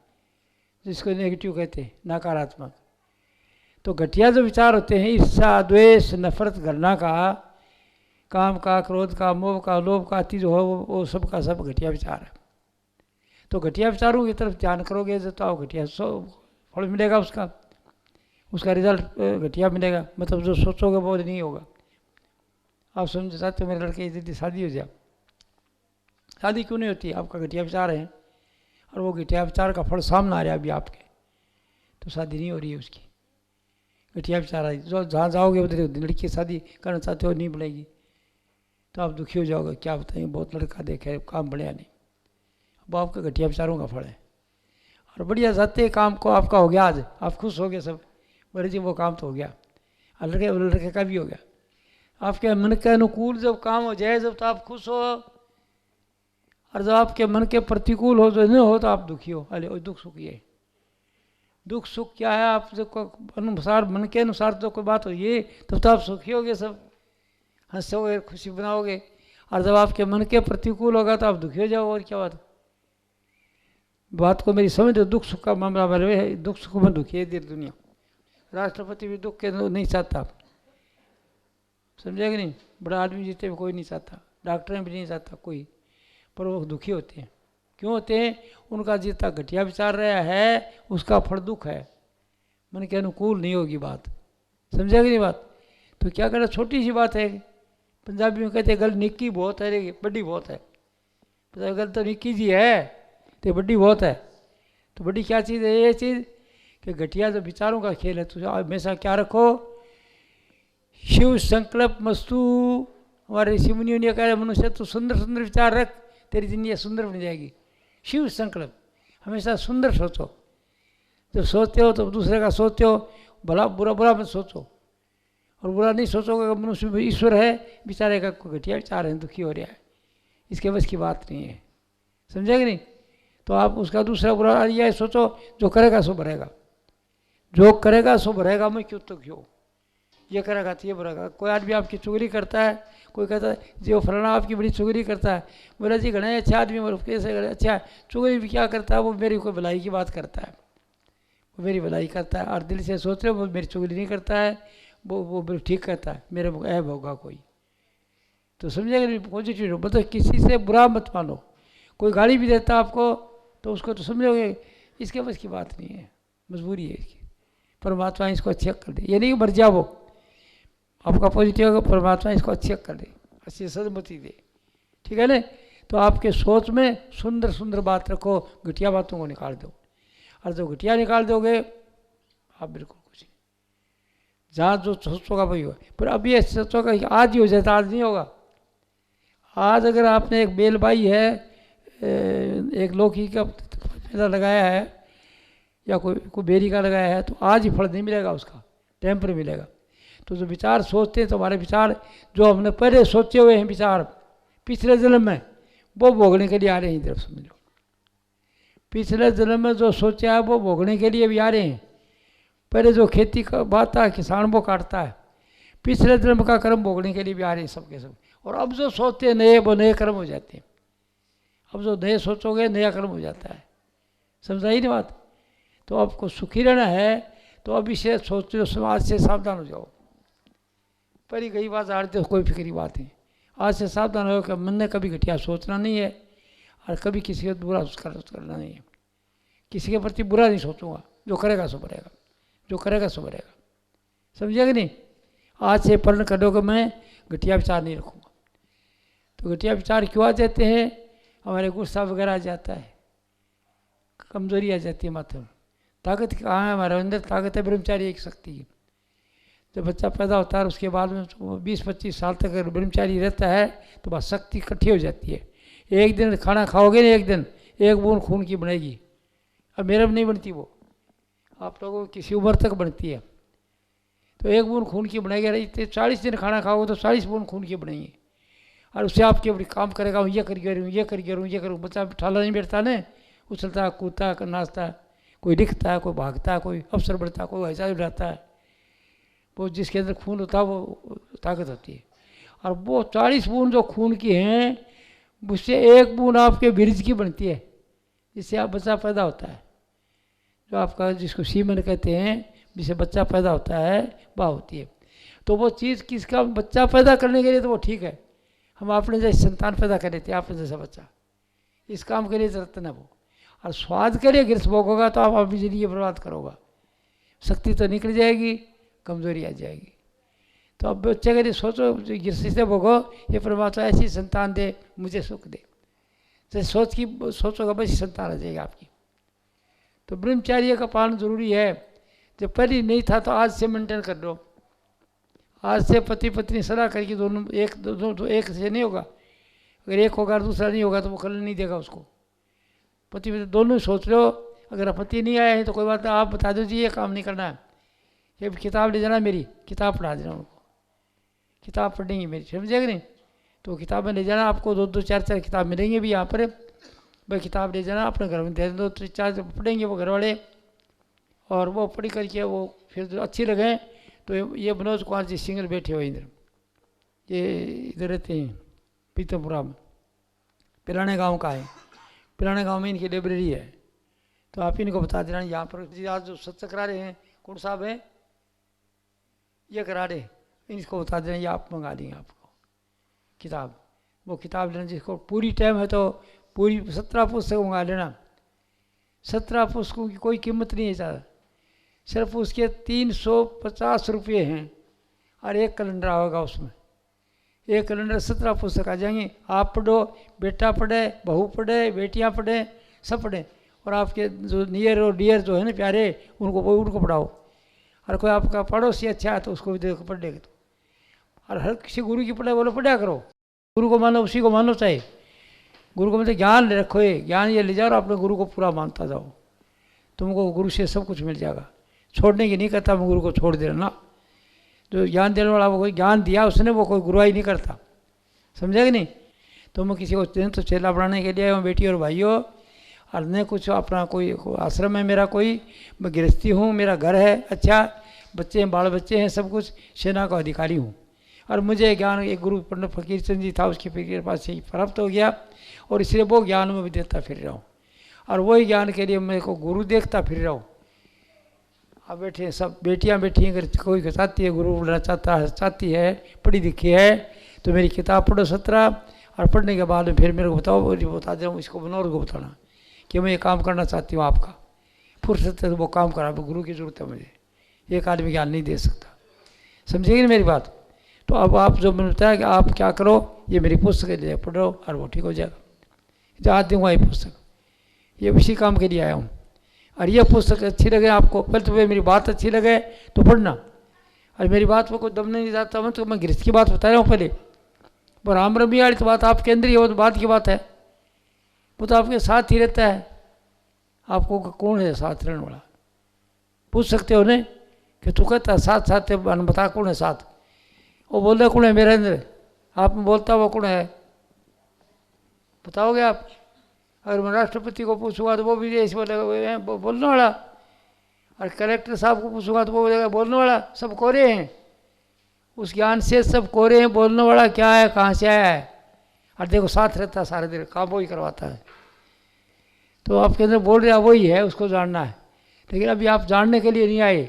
जिसको नेगेटिव कहते हैं, नकारात्मक। तो घटिया जो विचार होते हैं, ईर्ष्या द्वेष नफरत घृणा का, काम का, क्रोध का, मोह का, लोभ का, अति जो हो वो सब का सब घटिया विचार है। तो घटिया विचारों की तरफ ध्यान करोगे तो आप घटिया फल मिलेगा, उसका रिजल्ट घटिया मिलेगा। मतलब जो सोचोगे वो नहीं होगा। आप समझ चाहते हो मेरे लड़के की शादी हो जाए, शादी क्यों नहीं होती? आपका घटिया विचार है और वो घटिया विचार का फल सामने आ रहा है अभी आपके, तो शादी नहीं हो रही है उसकी। घटिया विचार आ जो जहाँ जाओगे उधर लड़की की शादी करना चाहते हो नहीं बढ़ेगी, तो आप दुखी हो जाओगे। क्या बताएंगे, बहुत लड़का देखे काम बढ़िया नहीं। अब आपके घटिया विचारों का फल है। और बढ़िया जाते काम को आपका हो गया, आज आप खुश हो गए सब, बोले जी वो काम तो हो गया, और लड़के का भी हो गया। आपके मन के अनुकूल जब काम हो जाए जब, तो आप खुश हो, और जब आपके मन के प्रतिकूल हो जो नहीं हो तो आप दुखी हो। अरे दुख सुख ये दुख सुख क्या है? आप जब अनुसार मन के अनुसार तो कोई बात हो ये तब तो आप सुखी होगे, सब हंसोगे, खुशी बनाओगे। और जब आपके मन के प्रतिकूल होगा तो आप दुखी हो जाओगे। और क्या बात को मेरी समझ दो। दुख सुख का मामला मेरे है, दुख सुख में दुखी है दुनिया। राष्ट्रपति भी दुख के नहीं चाहता, समझेगा नहीं? बड़ा आदमी जीते भी कोई नहीं चाहता, डॉक्टर भी नहीं चाहता कोई, पर वो दुखी होते हैं। क्यों होते हैं? उनका जितना घटिया विचार रहा है उसका फल दुख है, मन के अनुकूल नहीं होगी बात, समझेगा नहीं बात? तो क्या करना, छोटी सी बात है। पंजाबी में कहते हैं गल निक्की बहुत है रे बड़ी बहुत है। पता गल तो निक्की जी है तो बड़ी बहुत है। तो बड़ी क्या चीज़ है? ये चीज़ कि घटिया जो विचारों का खेल है। तो हमेशा क्या रखो, शिव संकल्प मस्तु। हमारे ऋषि मुनियों ने कहा मनुष्य तो सुंदर सुंदर विचार रख, तेरी जिंदगी सुंदर बन जाएगी। शिव संकल्प, हमेशा सुंदर सोचो। जब सोचते हो तो दूसरे का सोचते हो, भला बुरा बुरा मत सोचो, और बुरा नहीं सोचोगे। मनुष्य में ईश्वर है, बेचारे का कोई घटिया विचार है, दुखी हो रहा है, इसके बस की बात नहीं है, समझेगा नहीं? तो आप उसका दूसरा बुरा यह सोचो, जो करेगा सो भरेगा, जो करेगा सो भरेगा। मैं क्यों तो क्यों ये करेगा तो ये भरेगा। कोई आदमी आपकी चुगली करता है, कोई कहता है जो फलाना आपकी बड़ी चुगली करता है, बोला जी घने अच्छा आदमी, बोलो कैसे अच्छा चुगली भी क्या करता है? वो मेरी कोई भलाई की बात करता है, वो मेरी भलाई करता है, और दिल से सोच रहे हो वो मेरी चुगली नहीं करता है, वो ठीक करता है, मेरे ऐब होगा कोई। तो समझेगा पॉजिटिव हो, मतलब किसी से बुरा मत मानो। कोई गाली भी देता आपको तो उसको तो समझोगे इसके बस की बात नहीं है, मजबूरी है इसकी, परमात्मा इसको अच्छे कर दे। ये नहीं मर जाओ, वो आपका पॉजिटिव होगा, परमात्मा इसको अच्छे कर दे, अच्छी सदमति दे, ठीक है ना? तो आपके सोच में सुंदर सुंदर बात रखो, घटिया बातों को निकाल दो। और जब घटिया निकाल दोगे आप बिल्कुल कुछ नहीं, जहाँ जो सोचोगा वही होगा। पर अब ये सोचोगा आज ही हो जाता, आज नहीं होगा। आज अगर आपने एक बेलबाई है, एक लौकी का पेड़ लगाया है या कोई बेरी का लगाया है, तो आज ही फल नहीं मिलेगा, उसका टाइम पर मिलेगा। तो जो विचार सोचते हैं तो हमारे विचार जो हमने पहले सोचे हुए हैं विचार पिछले जन्म में, वो भोगने के लिए आ रहे हैं। इधर समझो, पिछले जन्म में जो सोचा है वो भोगने के लिए भी आ रहे हैं। पहले जो खेती का बात था, किसान वो काटता है, पिछले जन्म का कर्म भोगने के लिए भी आ रहे हैं सबके सब। और अब जो सोचते हैं नए, वो नए कर्म हो जाते हैं। अब जो नए सोचोगे नया कर्म हो जाता है, समझा ही नहीं बात? तो आपको सुखी रहना है तो अब इसे सोचो, समाज से सावधान हो जाओ। पर ही गई बात आड़ते कोई फिक्री बात नहीं। आज से सावधान हो कि मन ने कभी घटिया सोचना नहीं है, और कभी किसी का बुरा करना नहीं है। किसी के प्रति बुरा नहीं सोचूंगा, जो करेगा सो भरेगा, जो करेगा सो भरेगा, समझिएगा नहीं? आज से प्रण करो कि मैं घटिया विचार नहीं रखूँगा। तो घटिया विचार क्यों आ जाते हैं? हमारे गुस्सा वगैरह आ जाता है, कमजोरी आ जाती है माथे में। ताकत कहाँ है? हमारे अंदर ताकत है ब्रह्मचारी एक शक्ति है। जब बच्चा पैदा होता है उसके बाद में 20-25 साल तक अगर ब्रह्मचारी रहता है तो बस शक्ति इकट्ठी हो जाती है। एक दिन खाना खाओगे ना, एक दिन एक बूंद खून की बनेगी। अब मेरे में नहीं बनती वो, आप लोगों की किसी उम्र तक बनती है। तो एक बूंद खून की बनेगी, रही 40 दिन खाना खाओगे तो 40 बूंद खून की बनेंगी। और उससे आपके बड़ी काम करेगा, ये कर गया ये कर गया ये करूँ। बच्चा ठाला नहीं बैठता ना, उछलता कूदता नाचता, कोई दिखता है, कोई भागता है, कोई अवसर बढ़ता है, कोई ऐसा उठाता है। वो जिसके अंदर खून होता है वो ताकत होती है। और वो 40 बूंद जो खून की हैं, उससे एक बूंद आपके बीज की बनती है, जिससे आप बच्चा पैदा होता है। जो आपका जिसको सीमन कहते हैं, जिससे बच्चा पैदा होता है, वह होती है। तो वो चीज़ किसका बच्चा पैदा करने के लिए तो वो ठीक है, हम अपने जैसे संतान पैदा कर लेते हैं, आपने जैसा बच्चा, इस काम के लिए जरूरत ना वो। और स्वाद के लिए गिरस भोगोगा तो आप अपनी जिंदगी बर्बाद करोगा, शक्ति तो निकल जाएगी, कमजोरी आ जाएगी। तो अब बच्चे के लिए सोचो, गिरसी से भोगो, ये परमात्मा ऐसी संतान दे, मुझे सुख दे, जैसे सोचोगा वैसी संतान आ जाएगी आपकी। तो ब्रह्मचार्य का पालन जरूरी है। जब पहले नहीं था तो आज से मेंटेन कर लो। आज से पति पत्नी सलाह करके दोनों एक से नहीं होगा। अगर एक होगा दूसरा नहीं होगा तो वो कल नहीं देगा उसको। पति पत्नी दोनों सोच लो। अगर पति नहीं आया है तो कोई बात नहीं, आप बता दो जी ये काम नहीं करना है, ये किताब ले जाना, मेरी किताब पढ़ा देना उनको, किताब पढ़ेंगे मेरी, समझेगा नहीं? तो किताबें ले जाना, आपको दो चार किताब मिलेंगे भी यहाँ पर, भाई किताब ले जाना, अपने घर में दे दो, 3-4 पढ़ेंगे वो घर वाले, और वो पढ़ी करके वो फिर जो अच्छी लगे तो ये मनोज कुमार जी सिंगर बैठे हुए इधर, ये इधर रहते हैं पीतमपुरा में, पिलाने गांव का है, पिलाने गांव में इनकी लाइब्रेरी है। तो आप इनको बता देना यहाँ पर आज जो सत्संग करा रहे हैं कौन साहब है, ये करा रहे, इनको बता देना, ये आप मंगा देंगे आपको किताब। वो किताब लेना जिसको पूरी टाइम है तो पूरी 17 पुस्तक मंगा लेना। 17 पुस्तकों की कोई कीमत नहीं है ज़्यादा, सिर्फ उसके 350 रुपये हैं, और एक कैलेंडर होगा उसमें, एक कैलेंडर 17 पुस्तक आ जाएंगे। आप पढ़ो, बेटा पढ़े, बहू पढ़े, बेटियां पढ़े, सब पढ़े, और आपके जो नियर और डियर जो है ना प्यारे, उनको पढ़ाओ। और कोई आपका पड़ोसी अच्छा है तो उसको भी देखो पढ़ लेगा। तो और हर किसी गुरु की पढ़ाई बोलो पढ़ा करो, गुरु को मानो, उसी को मानो चाहिए। गुरु को मतलब ज्ञान रखो, ये ज्ञान ये ले जाओ और अपने गुरु को पूरा मानता जाओ, तुमको गुरु से सब कुछ मिल जाएगा। छोड़ने की नहीं करता मैं गुरु को छोड़ देना ना, जो ज्ञान देने वाला वो कोई ज्ञान दिया उसने, वो कोई गुरुआई नहीं करता, समझेगा नहीं? तो मैं किसी को तो चेला बनाने के लिए आया हूँ बेटी और भाइयों, और न कुछ अपना कोई आश्रम है मेरा, कोई मैं गृहस्थी हूँ, मेरा घर है अच्छा, बच्चे हैं, बाल बच्चे हैं, सब कुछ, सेना का अधिकारी हूँ। और मुझे ज्ञान एक गुरु पंडित फकीर चंद जी था, उसके फिर पास से प्राप्त हो गया, और इसलिए वो ज्ञान में भी देता फिर रहा हूँ, और वही ज्ञान के लिए मेरे को गुरु देखता फिर रहा हूँ। अब बैठे सब बेटियां बैठी हैं, अगर कोई चाहती है गुरु बनना चाहती है, पढ़ी लिखी है, तो मेरी किताब पढ़ो 17, और पढ़ने के बाद फिर मेरे को बताओ, बता दे इसको बनौर को बताना कि मैं ये काम करना चाहती हूँ आपका, फुर्सत है तो वो काम करा, गुरु की ज़रूरत है मुझे, एक आदमी ज्ञान नहीं दे सकता, समझेगी ना मेरी बात? तो अब आप जो मैंने बताया कि आप क्या करो, ये मेरी पुस्तक ले पढ़ो और वो ठीक हो जाएगा। जहाँ दूँगा ये पुस्तक, ये इसी काम के लिए आया हूँ। और ये पुस्तक अच्छी लगे आपको, पहले तो मेरी बात अच्छी लगे तो पढ़ना, और मेरी बात में कोई दम नहीं जाता मैं, तो मैं गृहस्थ की बात बता रहा हूँ पहले। वो राम रमी वाली तो बात आपके अंदर ही है, वो तो बात की बात है, वो तो आपके साथ ही रहता है। आपको कौन है साथ रहने वाला, पूछ सकते हो नहीं कि तू कहता है साथ साथ बता कौन है साथ, वो बोल रहे कौन है मेरे अंदर, आप में बोलता वो कौन है बताओगे आप? अगर मैं राष्ट्रपति को पूछूंगा तो वो भी ऐसे बोलेगा बोलने वाला, और कलेक्टर साहब को पूछूंगा तो वो बोलेगा बोलने वाला, सब कोरे हैं, उस ज्ञान से सब कोरे हैं, बोलने वाला क्या है, कहाँ से आया है, और देखो साथ रहता है सारे दिन, काम वही करवाता है। तो आपके अंदर बोल रहा वही है, उसको जानना है। लेकिन अभी आप जानने के लिए नहीं आए,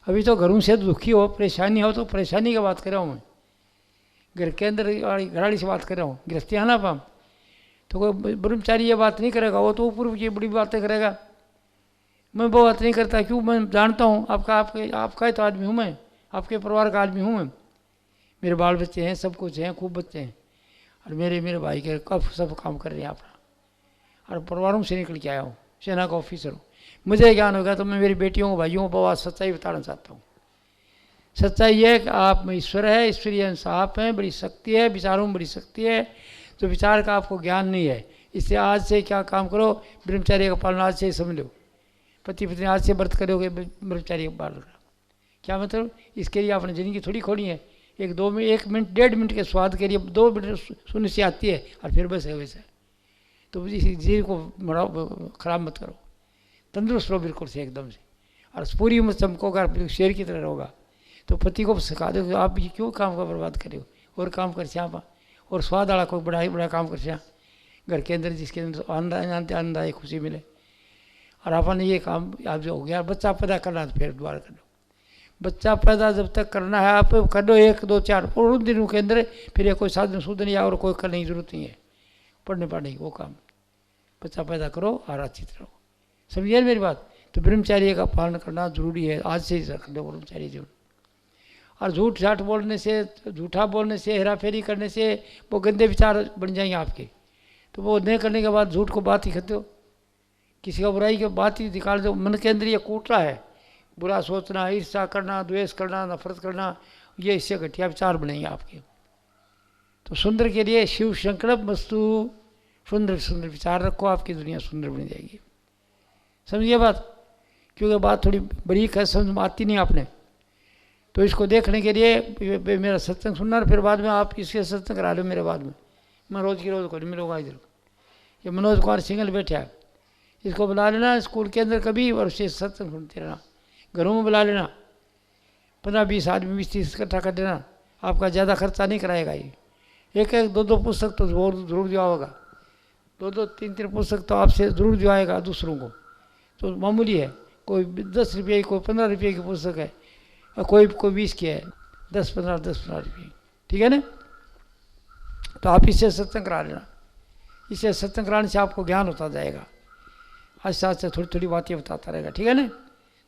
अभी तो घरों से दुखी हो, परेशानी हो, तो परेशानी की बात कर रहा हूँ मैं, घर के अंदर घराड़ी से बात कर रहा हूँ। गृहस्थी आना पाम तो कोई ब्रह्मचारी ये बात नहीं करेगा, वो तो ऊपर की बड़ी बातें करेगा। मैं वो बात नहीं करता, क्यों? मैं जानता हूँ आपका ही तो आदमी हूँ मैं, आपके परिवार का आदमी हूँ मैं, मेरे बाल बच्चे हैं, सब कुछ हैं, खूब बच्चे हैं, और मेरे भाई के कब सब काम कर रहे हैं अपना, और परिवारों से निकल के आया हूँ, सेना का ऑफिसर हूँ। मुझे ज्ञान होगा तो मैं मेरी बेटियों को भाइयों को बहुत सच्चाई बताना चाहता हूँ। सच्चाई ये है कि आप में ईश्वर है, ईश्वरीय अंश आप हैं, बड़ी शक्ति है, विचारों में बड़ी शक्ति है, तो विचार का आपको ज्ञान नहीं है। इसलिए आज से क्या काम करो, ब्रह्मचर्य का पालन आज से ही समझ लो, पति पत्नी आज से व्रत करोगे ब्रह्मचर्य का पालन करो। क्या मतलब? इसके लिए आपने जिंदगी थोड़ी खोनी है, 1 मिनट 1.5 मिनट के स्वाद के लिए 2 मिनट सुनने से आती है, और फिर बस है वैसे। तो इस जीव को खराब मत करो, तंदुरुस्त रहो बिल्कुल से एकदम से, और पूरी उम्र चमकोगा, शेर की तरह रहोगा। तो पति को सिखा दो, आप ये क्यों काम का बर्बाद करे हो, और काम कर श्याम, और स्वाद वाला कोई बड़ा काम कर श्याम घर के अंदर, जिसके अंदर आनंद खुशी मिले। और आपने ये काम आप जो हो गया, बच्चा पैदा करना तो फिर दोबारा कर लो, बच्चा पैदा जब तक करना है आप कर लो 1, 2, 4, और उन दिनों के अंदर फिर कोई साधन सूधन या और कोई करने की जरूरत नहीं है, पढ़ने पढ़ने की वो काम। बच्चा पैदा करो और अच्छी तरह रहो। समझिए मेरी बात। तो ब्रह्मचार्य का पालन करना जरूरी है, आज से ही रख दो ब्रह्मचार्य जीवन। और झूठ झाट बोलने से, झूठा बोलने से, हेरा फेरी करने से वो गंदे विचार बन जाएंगे आपके। तो वो नहीं करने के बाद झूठ को बात ही करते हो, किसी का बुराई की बात ही निकाल दो। मन के अंदर ये कूटला है, बुरा सोचना, ईर्ष्या करना, द्वेष करना, नफरत करना, ये इससे घटिया विचार बनेंगे आपके। तो सुंदर के लिए शिव संकल्प वस्तु, सुंदर सुंदर विचार रखो, आपकी दुनिया सुंदर बन जाएगी। समझिए बात, क्योंकि बात थोड़ी बरीक है, समझ में आती नहीं आपने। तो इसको देखने के लिए मेरा सत्संग सुनना, फिर बाद में आप इसके सत्संग करा लो मेरे बाद में। मैं रोज़ की रोज़ को नहीं मिलूंगा इधर। ये मनोज कुमार सिंगल बैठा है, इसको बुला लेना स्कूल के अंदर कभी, और उससे सत्संग सुनते रहना। घरों में बुला लेना, 15-20 आदमी 20-30 इकट्ठा कर देना, आपका ज़्यादा खर्चा नहीं कराएगा ये। एक एक 2-2 पुस्तक तो जरूर दिया होगा, 2-2 3-3 पुस्तक तो आपसे ज़रूर दिवाएगा दूसरों को। तो मामूली है, कोई 10 रुपये की, कोई 15 रुपये की पुस्तक है, और कोई 20 की है, 10-15 रुपये, ठीक है ना। तो आप इससे सत्संग करा लेना, इससे सत्संग कराने से आपको ज्ञान होता जाएगा। आस्ते आस्ते थोड़ी थोड़ी बातें बताता रहेगा, ठीक है ना।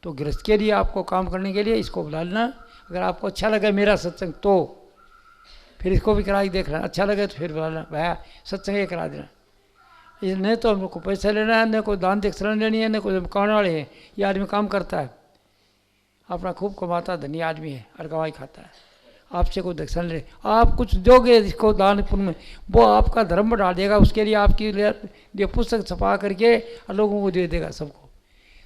तो गृहस्थ के लिए आपको काम करने के लिए इसको बुला लेना। अगर आपको अच्छा लगे मेरा सत्संग तो फिर इसको भी करा के देख लेना, अच्छा लगे तो फिर बुला लेना, भैया सत्संग ये करा देना। ये नहीं तो हम लोग को पैसा लेना है, न कोई दान दक्षिणा लेनी है, न कोई मकान वाले हैं। ये आदमी काम करता है, अपना खूब कमाता धनी आदमी है, और कमाई खाता है। आपसे कोई दक्षिणा ले, आप कुछ दोगे इसको दान पुण्य में, वो आपका धर्म बढ़ा देगा। उसके लिए आपकी लिए पुस्तक छपा करके और लोगों को दे देगा सबको।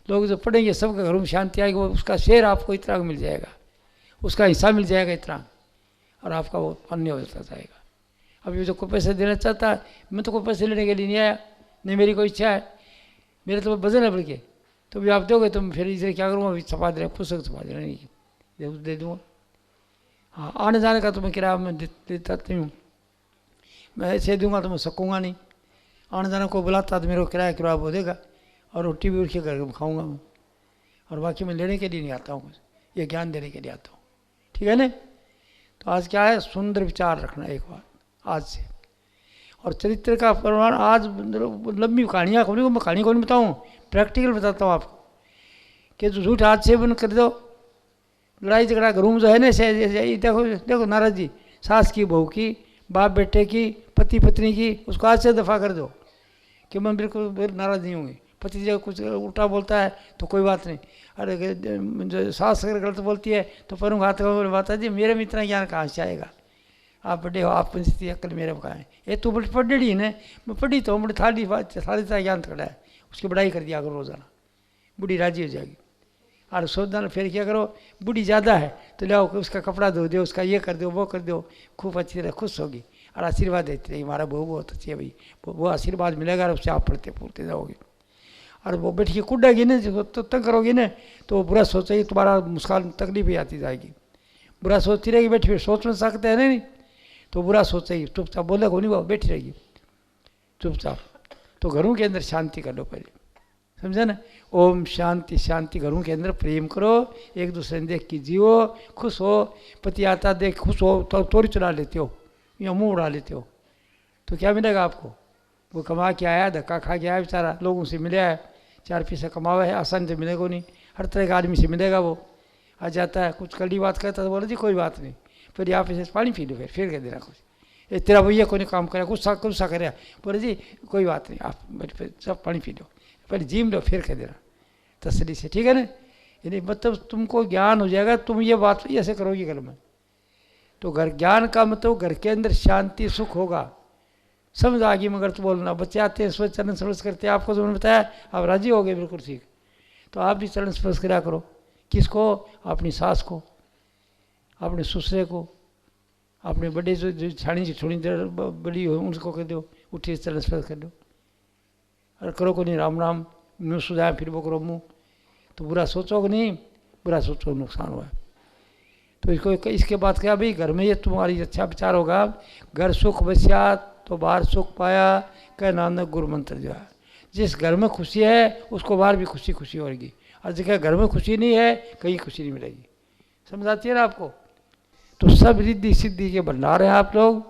लोग जो पढ़ेंगे सबके घरों में शांति आएगी, वो उसका शेयर आपको इतना मिल जाएगा, उसका हिस्सा मिल जाएगा इतना, और आपका वो अन्य हो जाएगा। अभी जो कोई पैसे देना चाहता है, मैं तो कोई पैसे लेने के लिए नहीं आया, नहीं मेरी कोई इच्छा है, मेरे तो वजन है बल्कि। तो भी आप दोगे तो फिर इसे क्या करूँगा, अभी छपा दे, पुस्तक छपा देना, नहीं दे दूँगा। हाँ, आने जाने का तो मैं किराया में देता नहीं हूँ, मैं ऐसे दूंगा तो मैं सकूँगा नहीं। आने जाने को बुलाता तो मेरे को किराया वो देगा, और रोटी भी उठ करके खाऊँगा मैं, और बाकी मैं लेने के लिए नहीं आता हूँ, ये ज्ञान देने के लिए आता हूँ, ठीक है ना। तो आज क्या है, सुंदर विचार रखना एक बार आज से। और चरित्र का प्रमाण आज लंबी कहानियाँ को मैं कहानी को नहीं बताऊँ, प्रैक्टिकल बताता हूँ आपको, कि जो झूठ आज से बंद कर दो। लड़ाई झगड़ा घरों में जो है ना, देखो नाराज जी, सास की बहू की, बाप बेटे की, पति पत्नी की, उसको आज से दफ़ा कर दो कि मैं बिल्कुल नाराज़ नहीं होंगी। पति जब कुछ उल्टा बोलता है तो कोई बात नहीं, अरे जो सास अगर गलत बोलती है तो पर हाथ का बात है जी, मेरे में इतना ज्ञान कहाँ से आएगा, आप बड़े हो, आप इतनी अक्ल मेरे में कहाँ है। ये तू बड़ी पढ़ी है, मैं पढ़ी तो बड़ी थाली तरह ज्ञान खड़ा है, उसकी बढ़ाई कर दिया करो रोज़ाना, बूढ़ी राजी हो जाएगी। और सोचना फिर क्या करो, बूढ़ी ज़्यादा है तो लाओ उसका कपड़ा धो दो, उसका ये कर दो, वो कर दो, खूब अच्छी तरह खुश होगी और आशीर्वाद देती रही, हमारा बहू बहुत अच्छी है भाई, वो आशीर्वाद मिलेगा और उससे आप पढ़ते पूछते जाओगे। और वो बैठ के कुटेगी ना, तो तंग करोगी ना, तो वो बुरा सोचेगी, तुम्हारा मुस्कान तकलीफ ही आती जाएगी। बुरा सोचती रहेगी बैठी, फिर सोच नहीं सकते हैं नहीं, तो बुरा सोचेगी, चुपचाप बोलेगा नहीं, वो बैठी रहेगी चुपचाप। तो घरों के अंदर शांति कर लो पहले, समझे ना। ओम शांति शांति, घरों के अंदर प्रेम करो, एक दूसरे ने देख के जियो, खुश हो। पति आता देख खुश हो तो तोड़ी चला लेते हो या मुंह उड़ा लेते हो, तो क्या मिलेगा आपको। वो कमा के आया, धक्का खा के आया बेचारा, लोगों से मिला है, 4 पैसा कमावा है, आसानी से मिलेगा नहीं, हर तरह का आदमी से मिलेगा। वो आ जाता है, कुछ कड़ी बात करता है तो बोले जी कोई बात नहीं, फिर यहाँ पे पानी पी लो, फिर कह देना कुछ, ये तेरा भैया कोई काम करे, गुस्सा करे, बोले जी कोई बात नहीं, आप सब पानी पी लो, पहले जीम लो, फिर कह देना तसल्ली से, ठीक है ना। यानी मतलब तुमको ज्ञान हो जाएगा, तुम ये बात ऐसे करोगी घर में, तो घर ज्ञान का मतलब घर के अंदर शांति सुख होगा, समझ आ गई। मगर तो बोलना, बच्चे आते हैं स्वच्छ चरण स्पर्श करते हैं, आपको जो मैंने बताया आप राजी हो गए, बिल्कुल ठीक। तो आप भी चरण स्पर्श करा करो, किसको, अपनी सास को, अपने ससुरे को, अपने बड़े जो छानी से थोड़ी देर बड़ी हो उनको कह दो, उठिए चरण स्पर्श कर दो, और करो को नहीं राम राम, मुँह सुझाए फिर वो करो मुँह, तो बुरा सोचोगे नहीं, बुरा सोचो नुकसान हुआ। तो इसको इसके बाद क्या भाई, घर में ये तुम्हारी अच्छा विचार होगा, घर सुख बस्या तो बाहर सुख पाया, कह नानक गुरु मंत्र जो है। जिस घर में खुशी है उसको बाहर भी खुशी खुशी होगी, और जगह घर में खुशी नहीं है कहीं खुशी नहीं मिलेगी। समझ आती है ना आपको। तो सब रिद्धि सिद्धि के भंडार हैं आप लोग,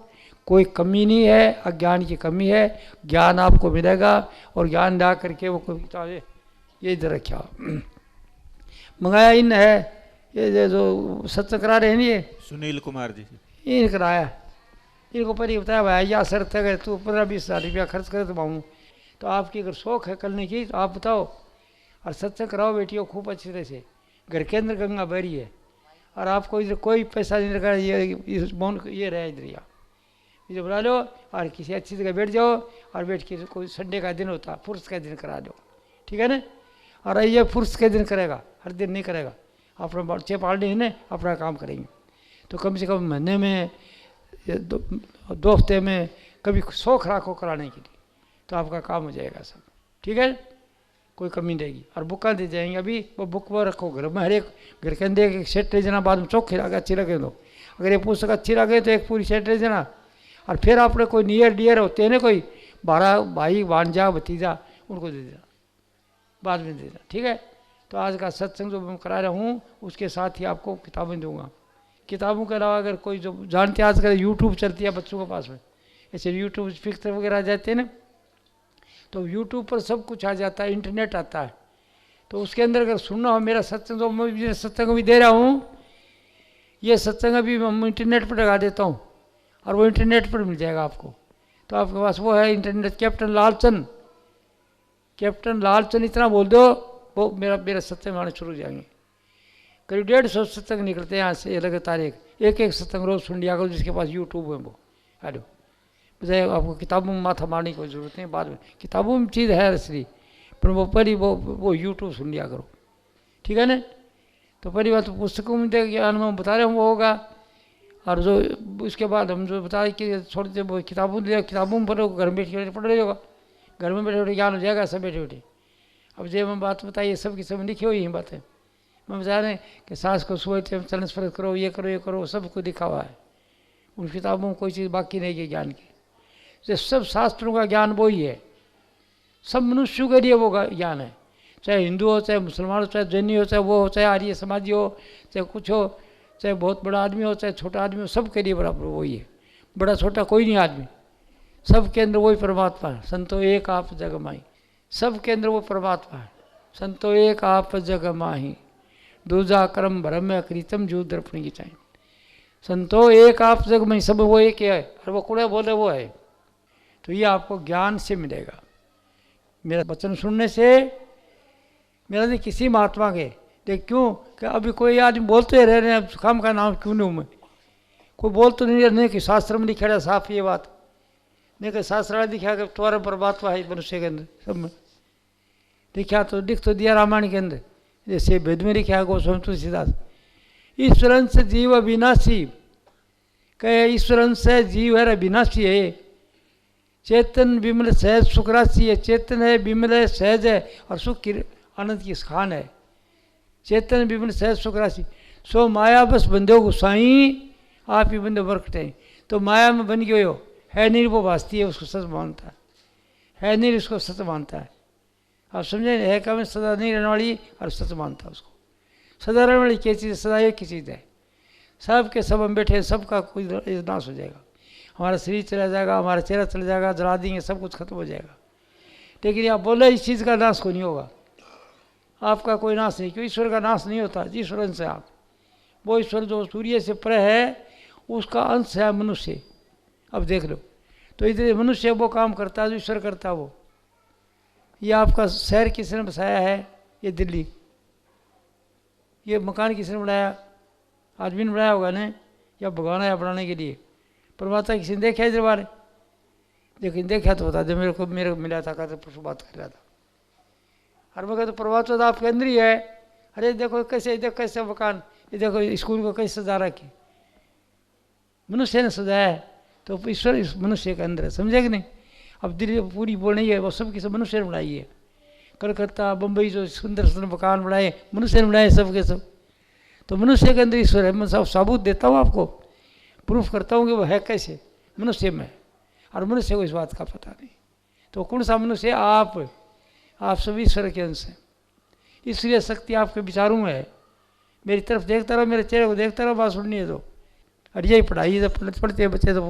कोई कमी नहीं है, अज्ञान की कमी है। ज्ञान आपको मिलेगा और ज्ञान ला करके वो कोई किताबें ये इधर रखा मंगाया इन है ये जो सत्संग करा रहे हैं ये सुनील कुमार जी इन कराया। इनको पर ही बताया भाई या शर्त अगर तू 15-20 हज़ार रुपया खर्च करे तो माऊँ तो आपकी अगर शौक है करने की तो आप बताओ और सत्संग कराओ बेटियों खूब अच्छी तरह से। घर के अंदर गंगा बह रही है और आपको इधर कोई पैसा नहीं लगा, ये मौन ये रहे इधर या इधर बुला लो और किसी अच्छी जगह बैठ जाओ और बैठ के कोई संडे का दिन होता फुर्स का दिन करा दो, ठीक है ना। और ये फुर्स के दिन करेगा, हर दिन नहीं करेगा। अपना बच्चे पालने हैं ना, अपना काम करेंगे तो कम से कम महीने में 2 हफ्ते में कभी शौक राखो कराने के लिए तो आपका काम हो जाएगा सब, ठीक है। कोई कमी नहीं रहेगी। और बुक्का दे जाएंगे अभी, वो बुक वो रखो घर में। हर एक घर के अंदर एक सेट ले जाना, बाद में चौक लगे अच्छी लगे तो अगर ये पुस्तक अच्छी लगे तो एक पूरी सेट ले जाना। और फिर आपने कोई नियर डियर होते हैं ना, कोई 12 भाई भांजा भतीजा उनको दे देना, बाद में दे देना, ठीक है। तो आज का सत्संग जो मैं करा रहा हूँ उसके साथ ही आपको किताबें दूंगा। किताबों के अलावा अगर कोई जो जानते हैं आजकल यूट्यूब चलती है बच्चों के पास में, ऐसे यूट्यूब पिक्चर वगैरह आ जाते हैं ना, तो यूट्यूब पर सब कुछ आ जाता है, इंटरनेट आता है। तो उसके अंदर अगर सुनना हो मेरा सत्संग, तो मैं सत्संग भी दे रहा हूँ, ये सत्संग अभी मैं इंटरनेट पर लगा देता हूँ और वो इंटरनेट पर मिल जाएगा आपको। तो आपके पास वो है internet, captain Lalchand, captain Lalchand इतना बोल दो वो मेरा सत्संग आने शुरू हो जाएंगे। करीब 150 सत्संग निकलते हैं यहाँ से लगातार, एक सत्संग रोज सुन लिया करो जिसके पास यूट्यूब है वो। हेलो बताइए, आपको किताबों में माथा मारने की कोई ज़रूरत नहीं, बाद में किताबों में चीज़ है असली, पर वो पहले वो यूट्यूब सुन लिया करो, ठीक है ना। तो पहली बात तो पुस्तकों में देख ज्ञान में बता रहे हैं वो होगा। और जो उसके बाद हम जो बताए कि छोड़ दे वो किताबों में किताबों में पढ़ो, घर में बैठ के पढ़ रहे होगा, घर में बैठे बैठे ज्ञान हो जाएगा सब बैठे बैठे। अब जब मैं बात बताइए सब की सब लिखी हुई है बातें, मैं बता रहे हैं कि सांस को सुबह चलन स्पर्श करो, ये करो, सब कुछ लिखा हुआ है उन किताबों में, कोई चीज़ बाकी नहीं है ज्ञान की। जो सब शास्त्रों का ज्ञान वो ही है, सब मनुष्यों के लिए वो ज्ञान है, चाहे हिंदू हो, चाहे मुसलमान हो, चाहे जैनी हो, चाहे वो हो, चाहे आर्य समाजी हो, चाहे कुछ हो, चाहे बहुत बड़ा आदमी हो, चाहे छोटा आदमी हो, सब के लिए बराबर वही है। बड़ा छोटा कोई नहीं आदमी, सब के अंदर वही परमात्मा है। संतो एक आप जग माही, सब के अंदर वो परमात्मा है। संतो एक आप जग माही, दूजा कर्म भरम कृतम जू दर्पण की चाहे। संतो एक आप जग माही, सब वो एक है और वो कुड़े बोले वो है। तो ये आपको ज्ञान से मिलेगा, मेरा वचन सुनने से। मेरा नहीं किसी महात्मा के देख, क्यों कि अभी कोई आदमी बोलते रह रहे हैं, काम का नाम क्यों नहीं हूँ मैं, कोई बोल तो नहीं कि शास्त्र में लिखा है साफ ये बात नहीं, कि शास्त्र लिखा कि तुम्हारा परमात्मा है मनुष्य के अंदर, सब में लिखा तो लिख तो दिया रामायण के अंदर, जैसे वेद में लिखा है गोस्वामी तुलसीदास, ईश्वरन से जीव अविनाशी, कहे ईश्वरन से जीव है अविनाशी है, चेतन विमल सहज सुख राशि है, चेतन है विमल है सहज है और सुख की आनंद की खान है। चेतन विमल सहज सुख राशि, सो माया बस बंधो गोसाई, आप ही बंधो बरकटे। तो माया में बन गए हो, है नहीं वो वास्ती है, उसको सच मानता है नहीं उसको सच मानता है। आप समझे, है क्या में सदा नहीं रहने वाली और सच मानता है उसको। सदा रहने वाली क्या चीज़, सदा एक ही चीज़ है, सब के सब हम बैठे, सबका कोई नाश हो जाएगा, हमारा शरीर चला जाएगा, हमारा चेहरा चला जाएगा, जला देंगे, सब कुछ खत्म हो जाएगा। लेकिन आप बोले इस चीज़ का नाश को नहीं होगा, आपका कोई नाश नहीं, क्योंकि ईश्वर का नाश नहीं होता। ईश्वर अंश है आप, वो ईश्वर जो सूर्य से परे है उसका अंश है मनुष्य। अब देख लो, तो इधर मनुष्य वो काम करता है जो ईश्वर करता है वो। ये आपका शहर किसने बसाया है, ये दिल्ली, ये मकान किसने बनाया, आदमी ने बनाया होगा ना, या भगवान आया बनाने के लिए। परमात्मा किसी ने देखा इधर बारे, लेकिन देखा तो बता दे, मेरे को मिला था, कहते परसों बात कर रहा था, और मैं कहता तो परमात्मा तो आपके अंदर ही है। अरे देखो कैसे, देखो कैसे मकान, ये देखो स्कूल को कैसे सजा रखी, मनुष्य ने सजाया है, तो ईश्वर इस मनुष्य के अंदर है, समझे कि नहीं। अब दिल्ली पूरी बोल नहीं है, वो सब की सब मनुष्य ने बनाई है। कलकत्ता बम्बई जो सुंदर सुंदर मकान बनाए मनुष्य ने बनाए, सब के सब। तो मनुष्य के अंदर ईश्वर है। मैं सब सबूत देता हूँ आपको, प्रूफ करता हूँ कि वो है कैसे, मनुष्य में, और मनुष्य को इस बात का पता नहीं। तो कौन सा मनुष्य, आप सभी ईश्वर के अंश हैं, इसलिए शक्ति आपके विचारों में है। मेरी तरफ देखता रहो, मेरे चेहरे को देखता रहो, बात सुननी है तो और यही पढ़ाई जब पढ़ते हैं बच्चे तो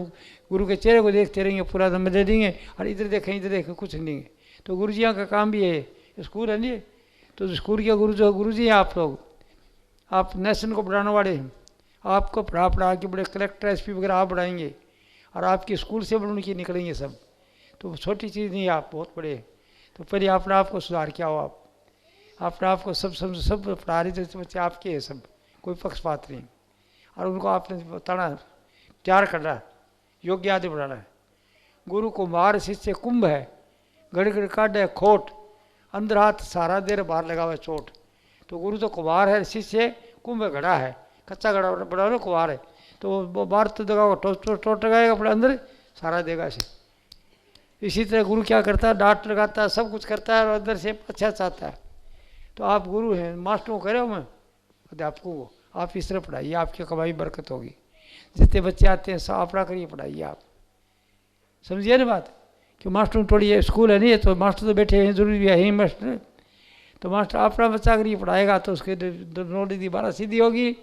गुरु के चेहरे को देखते रहेंगे, पूरा नंबर दे देंगे, और इधर देखें कुछ नहीं है। तो गुरु जियों का काम भी है, स्कूल है नहीं, तो स्कूल के गुरु जी हैं आप लोग, आप नेशन को बढ़ाने वाले हैं। आपको पढ़ा के बड़े कलेक्टर एसपी वगैरह आप बढ़ाएंगे, और आपके स्कूल से बड़े उनकी निकलेंगे सब। तो छोटी चीज़ नहीं है, आप बहुत बड़े हैं। तो पहले अपने आप को सुधार किया हो, आप अपने आप को सब पढ़ा रहे थे बच्चे आपके हैं सब, कोई पक्षपात नहीं। और उनको आपने बताना, तैयार करना, योग्य आदि बढ़ाना है। गुरु कुम्हार शिष्य कुंभ है, गड़ काटे खोट, अंदर हाथ सहारा दे बाहर लगा हुआ चोट। तो गुरु तो कुम्हार है, शिष्य कुंभ घड़ा है, कच्चा घड़ा बड़ा ना कुम्हार है, तो वो बाहर तो दगा टोट लगाएगा, अपने अंदर सहारा देगा इसे। इसी तरह गुरु क्या करता है, डांट लगाता है, सब कुछ करता है, और अंदर से अच्छा चाहता है। तो आप गुरु हैं, मास्टरों को कह रहे हो, मैं अध्यापकों को, आप इस तरह पढ़ाइए, आपकी कमाई बरकत होगी। जितने बच्चे आते हैं सब अपना करिए, पढ़ाइए आप, समझिए ना बात। कि मास्टर थोड़ी है, स्कूल है नहीं है, तो मास्टर तो बैठे हैं, जरूरी भी है ही मास्टर। तो मास्टर अपना बच्चा अगर ये पढ़ाएगा तो उसके नोटी दी 12 सीधी होगी,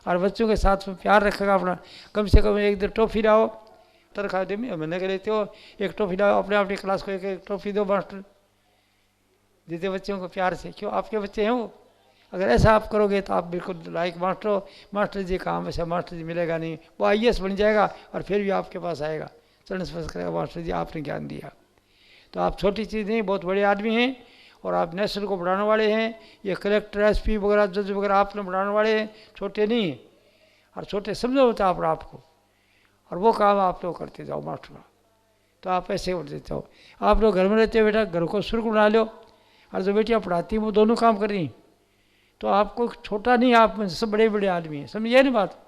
और बच्चों के साथ में प्यार रखेगा अपना। कम से कम एक दो टॉफी लाओ, तरखा दे महीने के लेते हो, एक टॉफी लाओ, अपने अपनी क्लास को एक टॉफी दो मास्टर, जितने बच्चों को प्यार से, क्यों आपके बच्चे हैं वो। अगर ऐसा आप करोगे तो आप बिल्कुल लाइक मास्टर हो, मास्टर जी काम ऐसा मास्टर जी मिलेगा नहीं, वो IAS बन जाएगा और फिर भी आपके पास आएगा, चरण स्पर्श करेगा, मास्टर जी आपने ज्ञान दिया। तो आप छोटी चीज़ नहीं, बहुत बड़े आदमी हैं, और आप नेशन को बढ़ाने वाले हैं। ये कलेक्टर SP वगैरह जज वगैरह आपने बढ़ाने वाले हैं, छोटे नहीं हैं। और छोटे समझो होता आप आपको, और वो काम आप लोग करते जाओ मास्टर का। तो आप ऐसे बढ़ देते हो। आप लोग घर में रहते हो, बेटा घर को सुर्ख बना लो, और जो बेटियाँ पढ़ाती हैं वो दोनों काम कर रही हैं। तो आपको छोटा नहीं, आप में सब बड़े बड़े आदमी हैं, समझिए ना बात।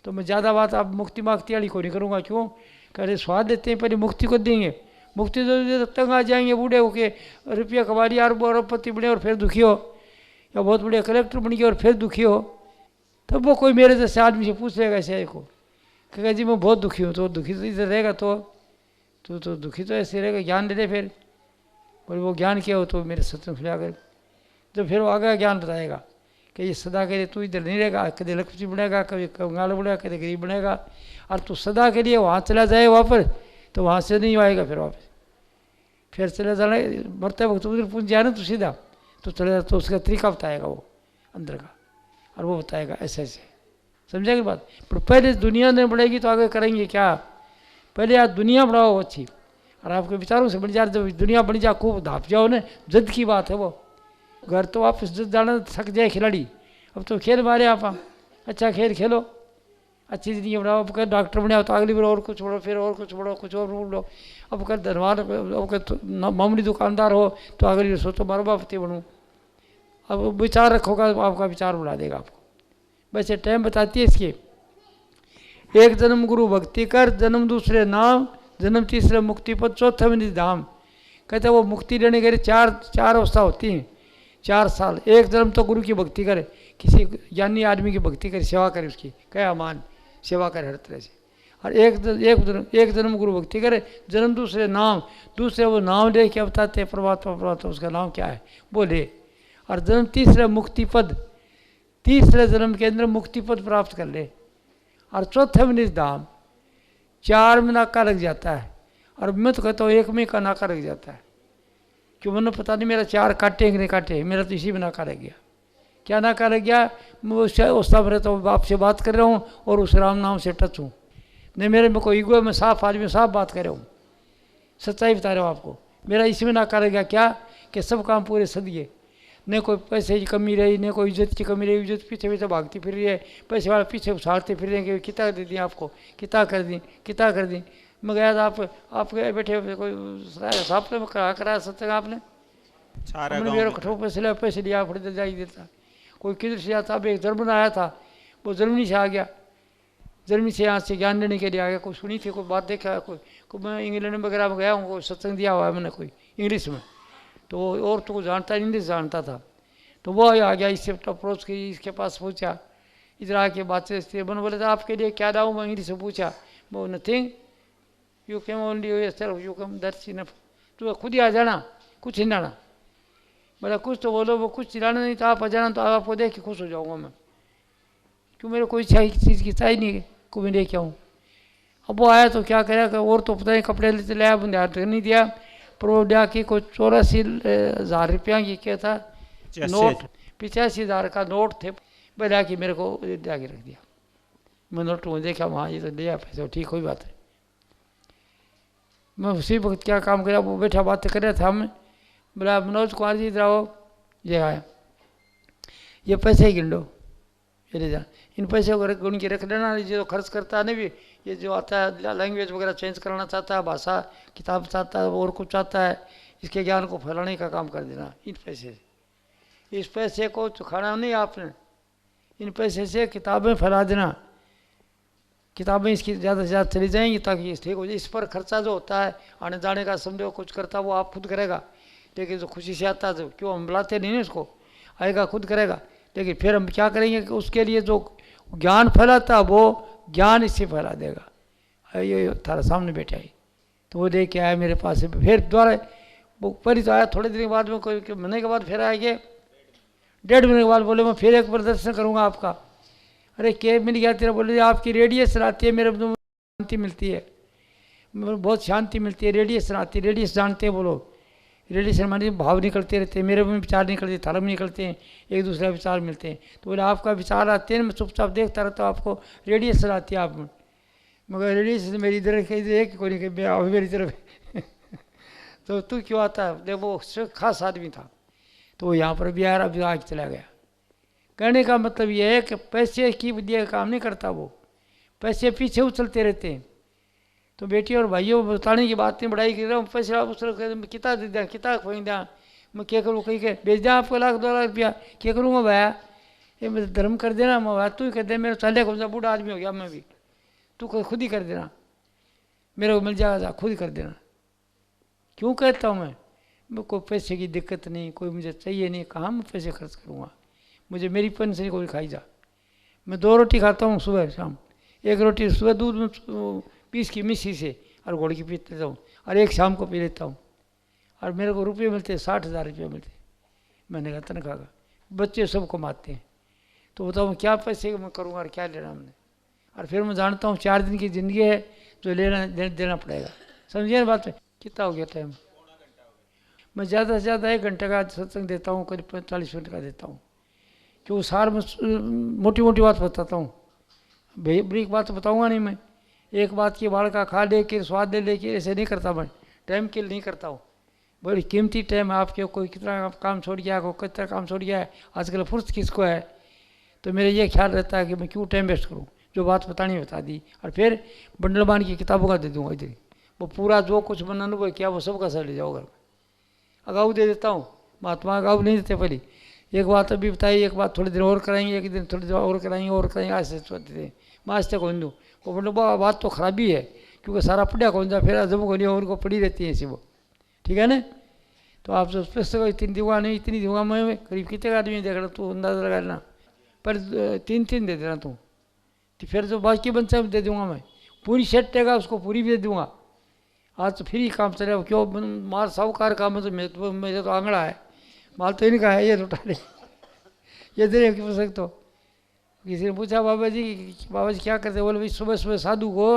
तो मैं ज़्यादा बात आप मुक्ति मांगती वाली को नहीं करूँगा, क्यों कह स्वाद देते हैं, पहले मुक्ति को देंगे। मुक्ति तो तंग आ जाएंगे, बूढ़े होके रुपया कमा लिया, अरबपति बने और फिर दुखी हो, या बहुत बड़े कलेक्टर बन गए और फिर दुखी हो। तब वो कोई मेरे जैसे आदमी से पूछ लेगा ऐसे को, कहेगा जी मैं बहुत दुखी हूँ। तो दुखी तो इधर रहेगा, तो दुखी तो ऐसे रहेगा, ज्ञान दे दे फिर। और वो ज्ञान क्या हो, तो मेरे सत्संग सुना कर, तो फिर वो आगे ज्ञान बताएगा कि ये सदा के लिए तू इधर नहीं रहेगा, कभी लक्ष्मी बनेगा, कभी कंगाल बनेगा, कभी गरीब बनेगा, और तू सदा के लिए वहाँ चला जाए वापस, तो वहाँ से नहीं आएगा फिर वापस। फिर चले जाना, मरते वक्त उधर पूछ जाए ना तो सीधा तो चले जाए, तो उसका तरीका बताएगा वो अंदर का, और वो बताएगा ऐसे ऐसे, समझेगी बात। पर पहले दुनिया नहीं बढ़ेगी तो आगे करेंगे क्या। पहले आप दुनिया बढ़ाओ अच्छी, और आपके विचारों से बन जाए, जब दुनिया बन जाए खूब धाप जाओ ना, जद की बात है वो। घर तो वापस जद जाना थक जाए खिलाड़ी, अब तो खेल मारे आप, अच्छा खेल खेलो, अच्छी दुनिया बनाओ। अब कर डॉक्टर बने तो अगली बार और कुछ बढ़ो, फिर और कुछ बढ़ो, कुछ और बढ़ो। अब कर धनवान, अब कर मामूली दुकानदार हो तो अगली बार सोचो मरबापति बनूँ। अब विचार रखोगा तो आपका विचार बढ़ा देगा आपको। वैसे टाइम बताती है इसकी, एक जन्म गुरु भक्ति कर, जन्म दूसरे नाम, जन्म तीसरे मुक्ति पद, चौथे में धाम। कहते वो मुक्ति लेने के लिए चार अवस्था होती हैं, 4 साल। एक जन्म तो गुरु की भक्ति करे, किसी ज्ञानी आदमी की भक्ति करे, सेवा करे, उसकी क्या मान सेवा करे हर तरह से। और एक जन्म गुरु भक्ति करे, जन्म दूसरे नाम, दूसरे वो नाम ले के बताते परमात्मा, उसका नाम क्या है वो ले। और जन्म तीसरे मुक्ति पद, तीसरे जन्म के अंदर मुक्ति पद प्राप्त कर ले। और चौथे में निजधाम, 4 में नाका लग जाता है, और मैं तो कहता हूँ 1 में का नाका लग जाता है। क्यों मैंने पता नहीं मेरा 4 काटे कि नहीं काटे, मेरा तो इसी में नाका लग गया। क्या नाका लग गया, मैं उस समय रहता हूँ, आपसे बात कर रहा हूँ और उस राम नाम से टच हूँ, नहीं मेरे में कोई ईगो है, मैं साफ आदमी साफ बात कर रहा हूँ, सच्चाई बता रहा हूँ आपको। मेरा इसमें नाका लग गया क्या, कि सब काम पूरे सदिए, न कोई पैसे की कमी रही, न कोई इज्जत की कमी रही, इज्जत पीछे पीछे भागती फिर रही है, पैसे वाले पीछे उछालते फिर रहे हैं कि कितना दे दी आपको, कितना कर दी, कितना कर दी। मैं गया था, आप गए बैठे कोई साहब ने कराया सत्संग आपने, मेरे कठोर पैसे लिया, थोड़ी देर जाई देता। कोई किधर से आता, अब एक जर्मन आया था, वो जर्मनी से आ गया, जर्मनी से यहाँ से ज्ञान लेने के लिए आ गया। कोई सुनी थी, कोई बात देखा, कोई मैं इंग्लैंड वगैरह में गया हूँ, कोई सत्संग दिया हुआ है मैंने कोई इंग्लिश में, तो और तो जानता इंग्लिश जानता था। तो वो आ गया, इससे अप्रोच की, इसके पास पूछा, इधर आके बातचीत मैंने बोला था आपके लिए क्या लाऊं, मैं इंग्लिश से पूछा, वो nothing, you came only you come that's enough, तो खुद ही आ जाना, कुछ नहीं लाना। बोला कुछ तो बोलो, वो कुछ चिल्लाना नहीं, तो आप आ जाना, तो आपको देख के खुश हो जाऊँगा मैं, क्यों मेरे कोई चीज़ की चाहिए नहीं है, को भी लेके आऊँ। अब वो आया तो क्या करेगा, और तो पता नहीं कपड़े लेते लाया, ध्यान तो नहीं दिया, पर वो लिया कि कोई 84,000 रुपया की क्या था नोट, 85,000 का नोट थे, बोला कि मेरे को जाके रख दिया। मैं नोट में देखा, वहाँ ये तो लिया पैसे, ठीक हुई बात है। मैं उसी वक्त क्या काम करा, वो बैठा बातें कर रहा था, मैं बोला मनोज कुमार जी इधर आओ, ये आया, ये पैसे ही गिन लो, ये ले जा, इन पैसे को गुण के रख लेना, जो खर्च करता है ना भी, ये जो आता है लैंग्वेज वगैरह चेंज कराना चाहता है, भाषा किताब चाहता है और कुछ चाहता है, इसके ज्ञान को फैलाने का काम कर देना इन पैसे से। इस पैसे को चुखाना नहीं आपने, इन पैसे से किताबें फैला देना, किताबें इसकी ज़्यादा से ज़्यादा चली जाएंगी ताकि ये ठीक हो जाए। इस पर खर्चा जो होता है आने जाने का समझो कुछ करता वो आप खुद करेगा, लेकिन जो खुशी से आता है तो क्यों हम बुलाते नहीं ना इसको, आएगा खुद करेगा। लेकिन फिर हम क्या करेंगे कि उसके लिए जो ज्ञान फैलाता वो ज्ञान इससे फैला देगा। ये थारा सामने बैठा है, तो वो लेके आया मेरे पास से, फिर दोबारा वो ऊपर ही तो आया, थोड़े दिन के बाद में कोई महीने के बाद फिर आएंगे, 1.5 महीने के बाद बोले मैं फिर एक बार दर्शन करूँगा आपका। अरे क्या मिल गया तेरा, बोले आपकी रेडियस आती है, मेरे को शांति मिलती है, बहुत शांति मिलती है, रेडियस आती है, रेडियस जानते हैं वो लोग, रेडियस मानी भाव निकलते रहते हैं, मेरे में विचार निकलते, थारा में निकलते हैं, एक दूसरे विचार मिलते हैं। तो बोले आपका विचार आते हैं, मैं चुपचाप देखता रहता हूँ, आपको रेडियस आती है आप में, मगर रेडियस मेरी इधर एक कोई नहीं कहीं मेरी तरफ तो तू क्यों आता है, देखो वो खास आदमी था, तो वो यहाँ पर भी आया, अभी आगे चला गया। कहने का मतलब ये है कि पैसे की वजह काम नहीं करता वो, पैसे पीछे उछलते रहते हैं। तो बेटी और भाइयों बताने की बात नहीं, बढ़ाई कर रहा हूँ, पैसे उछल किताब दे दिया, किताब खोई दिया, मैं क्या करूँ, कहीं के बेच दिया आपको 1,00,000-2,00,000 रुपया, क्या करूँगा भैया, ये मैं धर्म कर देना, मैं भाई तू ही कर दे, मेरे चले कौन सा बूढ़ा आदमी हो गया मैं भी, तू खुद ही कर देना, मेरे को मिल जाएगा खुद ही कर देना। क्यों कहता हूँ मैं कोई पैसे की दिक्कत नहीं, कोई मुझे चाहिए नहीं, कहाँ मैं पैसे खर्च करूँगा, मुझे मेरी पेंशन कोई खाई जा, मैं 2 रोटी खाता हूँ सुबह शाम, एक रोटी सुबह दूध में पीस की मिस्सी से और घोड़ की पीते लेता हूँ, और एक शाम को पी लेता हूँ, और मेरे को रुपये मिलते 60,000 रुपये मिलते, मैंने कहा तनख्वाह का, बच्चे सब कमाते हैं, तो बताओ मैं क्या पैसे मैं करूँगा और क्या लेना हमने। और फिर मैं जानता हूँ 4 दिन की ज़िंदगी है जो देना पड़ेगा, समझिए ना बात में। कितना हो गया टाइम, मैं ज़्यादा से ज़्यादा 1 घंटे का सत्संग देता हूँ, करीब 45 मिनट का देता हूँ, क्यों सार में मोटी मोटी बात बताता हूँ, बरीक बात तो बताऊँगा नहीं मैं, एक बात की बाढ़ का खा ले के स्वाद ले लेके ऐसे नहीं करता मैं, टाइम के लिए नहीं करता हूँ, बड़ी कीमती टाइम है आपके, कोई कितना काम छोड़ गया, कोई कितना काम छोड़ गया है, आजकल फुर्सत किसको है, तो मेरा ये ख्याल रहता है कि मैं क्यों टाइम वेस्ट करूँ, जो बात बतानी बता दी, और फिर बंडलबान की किताबों का दे दूँगा इधर, वो पूरा जो कुछ मैंने अनुभव किया वो सब का सर ले जाओ घर में, अगाऊ दे देता हूँ, महात्मा अगाऊ नहीं देते पहले, एक बात अभी बताई, एक बात थोड़ी देर और कराएंगे, एक दिन थोड़ी देर और कराएंगे और कराएंगे, ऐसे सोचते थे मैं आज तक हिंदू वो मतलब बात तो खराबी है, क्योंकि सारा पढ़िया कौन सा फिर जब गोलियाँ उनको पड़ी रहती हैं ऐसी वो, ठीक है ना। तो आप जो पैसे को इतनी दूंगा नहीं, इतनी दूंगा मैं, करीब कितने आदमी देख रहा तू अंदाजा लगा लेना, पर 3 दे देना तू, तो फिर जो बाकी बनता है दे दूंगा मैं, पूरी सेट रहेगा उसको पूरी भी दे दूंगा, आज तो फ्री काम चलेगा, क्यों माल साहूकार काम है, तो मेरे तो आंगड़ा है, माल तो इनका है, ये लुटा ले ये दे सकते तो। किसी ने पूछा बाबा जी क्या करते, बोले भाई सुबह सुबह साधु को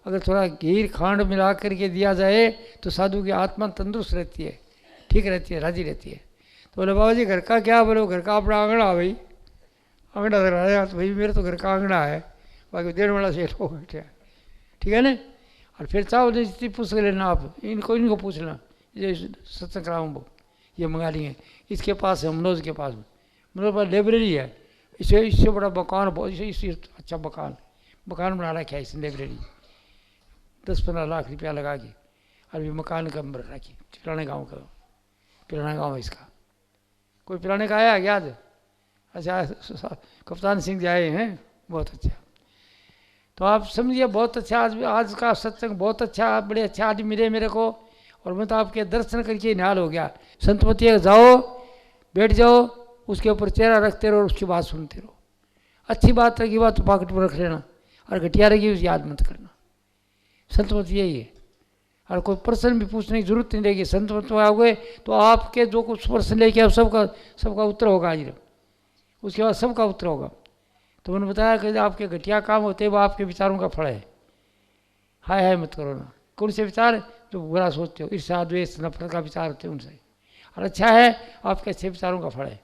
अगर थोड़ा घी खांड मिला करके दिया जाए तो साधु की आत्मा तंदुरुस्त रहती है, ठीक रहती है, राजी रहती है। तो बोले बाबा जी घर का क्या, बोले घर का अपना आंगड़ा भाई, आंगड़ा लग रहा है तो भाई मेरे तो घर का आंगड़ा है, बाकी देर वाला सेठ हो बैठे, ठीक है ना। और फिर चाहो जितनी पूछ लेना आप, इनको पूछ लेना, ये सत्संग कराऊँ ये मंगा लिए, इसके पास है मनोज के पास, मनोज पास लाइब्रेरी है, इससे बड़ा मकान, इससे अच्छा मकान बना रखा है इसने, लाइब्रेरी 10-15 लाख रुपया लगा के, अभी मकान का नंबर रखी, पुराने गांव का, पुराना गांव है इसका, कोई पुराने का आया याद, अच्छा कप्तान सिंह जी आए हैं, बहुत अच्छा। तो आप समझिए बहुत अच्छा, आज का सत्संग बहुत अच्छा, बड़े अच्छे आदमी मिले मेरे को, और मैं तो आपके दर्शन करके निहाल हो गया। संतपति जाओ बैठ जाओ, उसके ऊपर चेहरा रखते रहो, उसकी बात सुनते रहो, अच्छी बात रखी बात तो पॉकेट में रख लेना, और घटिया रखी उसे याद मत करना। संतपति यही है, और कोई प्रश्न भी पूछने की जरूरत नहीं रहेगी, संतपति आओगे तो आपके जो कुछ प्रश्न लेके आओ सबका उत्तर होगा, आज उसके बाद सबका उत्तर होगा। तो उन्होंने बताया कि आपके घटिया काम होते हैं वो आपके विचारों का फल है। हाय हाय मत करो ना। कौन से विचार? जो बुरा सोचते हो, ईर्ष्या द्वेष नफरत का विचार होते हैं उनसे। और अच्छा है आपके अच्छे विचारों का फल है।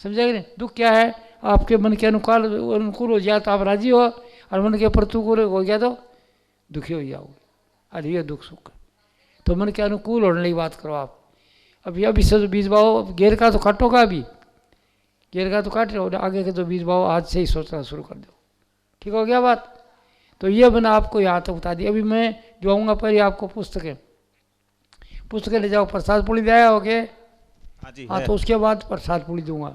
समझेगा नहीं? दुख क्या है? आपके मन के अनुकूल हो जाए तो आप राजी हो, और मन के प्रतिकूल हो गया तो दुखी हो जाओगे। अरे ये दुख सुख। तो मन के अनुकूल होने की बात करो आप। अभी से तो बीज बाओ, घेर का तो काटोगा, अभी घेर का तो काट रहे हो, आगे के तो बीज बाओ आज से ही सोचना शुरू कर दो। ठीक हो गया बात? तो ये मैंने आपको यहाँ तक बता दी। अभी मैं जो आऊँगा पहले आपको पुस्तकें ले जाओ, प्रसाद पुड़ी लाया हो गए? हाँ, तो उसके बाद प्रसाद पुड़ी दूंगा।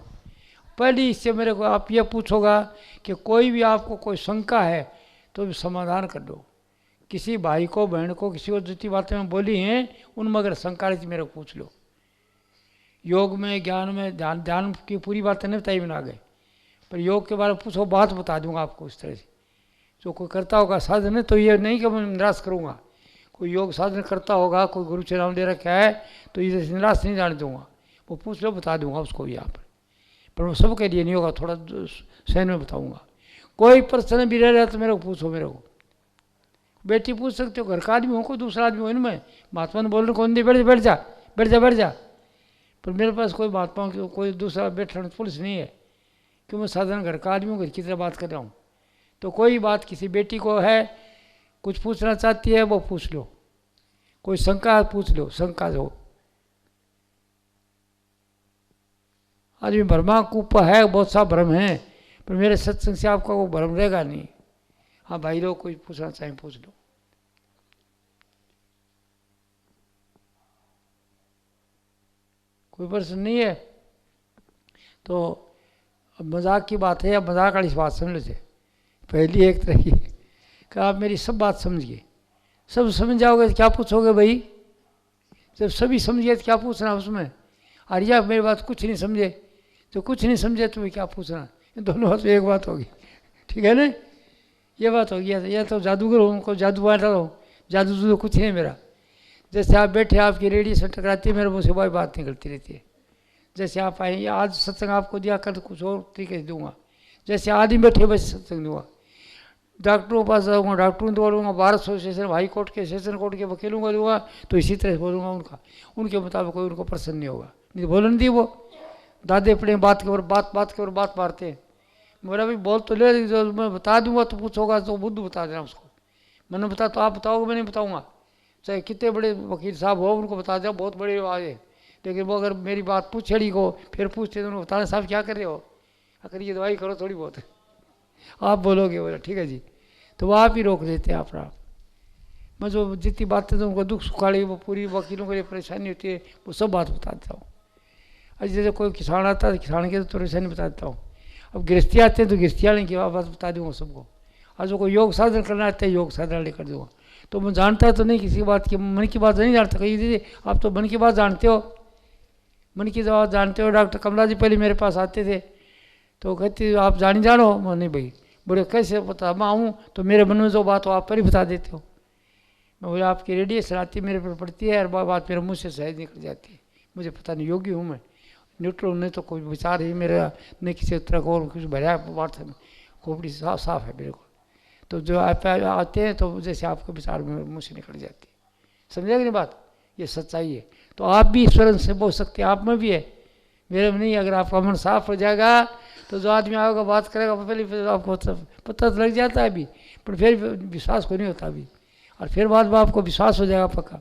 पहले इससे मेरे को आप ये पूछोगा कि कोई भी आपको कोई शंका है तो समाधान कर दो। किसी भाई को बहन को किसी को जितनी बातें मैं बोली हैं उनमें अगर शंका रही मेरे को पूछ लो। योग में ज्ञान में ध्यान की पूरी बातें नहीं बताई मैंने आगे, पर योग के बारे में पूछो, बात बता दूंगा आपको इस तरह से। जो कोई करता होगा साधन है तो ये नहीं कि मैं निराश करूँगा। कोई योग साधन करता होगा, कोई गुरु चरण दे रखा है तो इधर निराश नहीं जाने दूंगा। वो पूछ लो, बता दूंगा उसको यहाँ पर वो सबके लिए नहीं होगा, थोड़ा सहन में बताऊंगा। कोई प्रश्न भी रह रहा तो मेरे को पूछो। मेरे को बेटी पूछ सकते हो, घर का आदमी हो कोई दूसरा आदमी हो, इनमें महात्मा ने बोलने कौन दे, बैठ जा बैठ जा बैठ जा। पर मेरे पास कोई महात्मा की कोई दूसरा बैठने पुलिस नहीं है, क्यों मैं साधारण घर का आदमी हूँ, घर की तरह बात कर रहा हूँ। तो कोई बात किसी बेटी को है, कुछ पूछना चाहती है वो पूछ लो, कोई शंका पूछ लो, शंका हो। आदमी भ्रमा कूप है, बहुत सा भ्रम है, पर मेरे सत्संग से आपका वो भ्रम रहेगा नहीं। हाँ भाई लोग कोई पूछना चाहें पूछ लो। कोई प्रश्न नहीं है तो मजाक की बात है या मजाक वाली बात समझ लेते। पहली एक तरह की कि आप मेरी सब बात समझिए, सब समझ जाओगे तो क्या पूछोगे भाई? जब सभी समझिए तो क्या पूछना उसमें? और या मेरी बात कुछ नहीं समझे तो कुछ नहीं समझे तुम्हें क्या पूछना? ये दोनों बात एक बात होगी। ठीक है ना? ये बात होगी। या तो जादूगर हूँ, उनको जादू बांट रहा हूँ, जादू तो कुछ नहीं मेरा। जैसे आप बैठे आपकी रेडिएशन टकराती है, मेरे मुँह से वही बात निकलती रहती है। जैसे आप आए, आज सत्संग आपको दिया, कल कुछ और तरीके से दूंगा। जैसे आदमी बैठे बस सत्संग दूंगा। डॉक्टरों के पास जाऊँगा, डॉक्टरों को बोलूँगा, भारत एसोसिएशन हाई कोर्ट के सेशन कोर्ट के वकीलों को दूंगा, तो इसी तरह से बोलूँगा उनके मुताबिक कोई उनको पसंद नहीं होगा। नहीं तो बोलन दी वो दादे पड़े बात के ऊपर बात मारते हैं। मेरा भी बोल तो ले, जो मैं बता दूंगा तो पूछोगा तो बुद्ध बता देना उसको। मैंने बता तो आप बताओगे, मैं नहीं बताऊँगा। चाहे कितने बड़े वकील साहब हो उनको बता दो, बहुत बड़े आवाज़ है, लेकिन वो अगर मेरी बात पूछेड़ी को फिर पूछते तो उन्होंने बताना साहब क्या कर रहे हो, अगर ये दवाई करो थोड़ी बहुत। आप बोलोगे बोला ठीक है जी, तो वो आप ही रोक देते हैं अपना। मैं जो जितनी बातें तो उनको दुख सुखाड़ी वो पूरी वकीलों को लिए परेशानी होती है वो सब बात बता देता हूँ। और जैसे कोई किसान आता है किसान की तो परेशानी बता देता हूँ। अब गृहस्थी आते हैं तो गृहस्थी वाले की बात बता दूँगा सबको। और जो कोई योग साधन करना चाहते हैं योग साधन लेकर दूँगा। तो मैं जानता तो नहीं किसी बात की, मन की बात नहीं जानता। कही दीदी आप तो मन की बात जानते हो, मन की बात जानते हो। डॉक्टर कमला जी पहले मेरे पास आते थे तो कहते आप जानो। मैं नहीं भाई, बोले कैसे पता? मैं आऊँ तो मेरे मन में जो बात हो आप पर ही बता देते हो। मैं बोले आपकी रेडिएशन आती मेरे पर पड़ती है और बात मेरे मुँह से सहज निकल जाती है। मुझे पता नहीं, योगी हूँ मैं, न्यूट्रल नहीं तो कोई विचार ही मेरा नहीं किसी तरह को कुछ भरा बात है, खोपड़ी साफ है बिल्कुल। तो जो आप आते हैं तो जैसे आपके विचार मुँह से निकल जाती है। समझेगा नहीं बात? ये सच्चाई है। तो आप भी ईश्वर से बोल सकते हैं, आप में भी है, मेरे में नहीं। अगर आपका मन साफ हो जाएगा तो जो आदमी आएगा बात करेगा पहले आपको पता तो लग जाता है अभी, पर फिर विश्वास को नहीं होता अभी, और फिर बाद में आपको विश्वास हो जाएगा पक्का।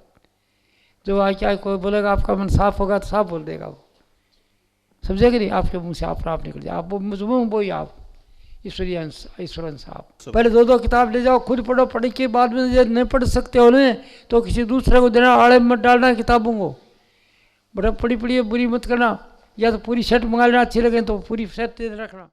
जो क्या कोई बोलेगा आपका मन साफ होगा तो साफ बोल देगा वो। समझेगा नहीं? आपके मुँह से आप निकल जाए, आप बोई आप ईश्वरन साहब। पहले दो किताब ले जाओ, खुद पढ़ो, पढ़ने के बाद में यदि नहीं पढ़ सकते हो ना तो किसी दूसरे को देना, आड़े मत डालना किताबों को। बड़ा पढ़ी बुरी मत करना, या तो पूरी शर्ट मंगा लेना, अच्छी लगे तो पूरी शर्ट रखना।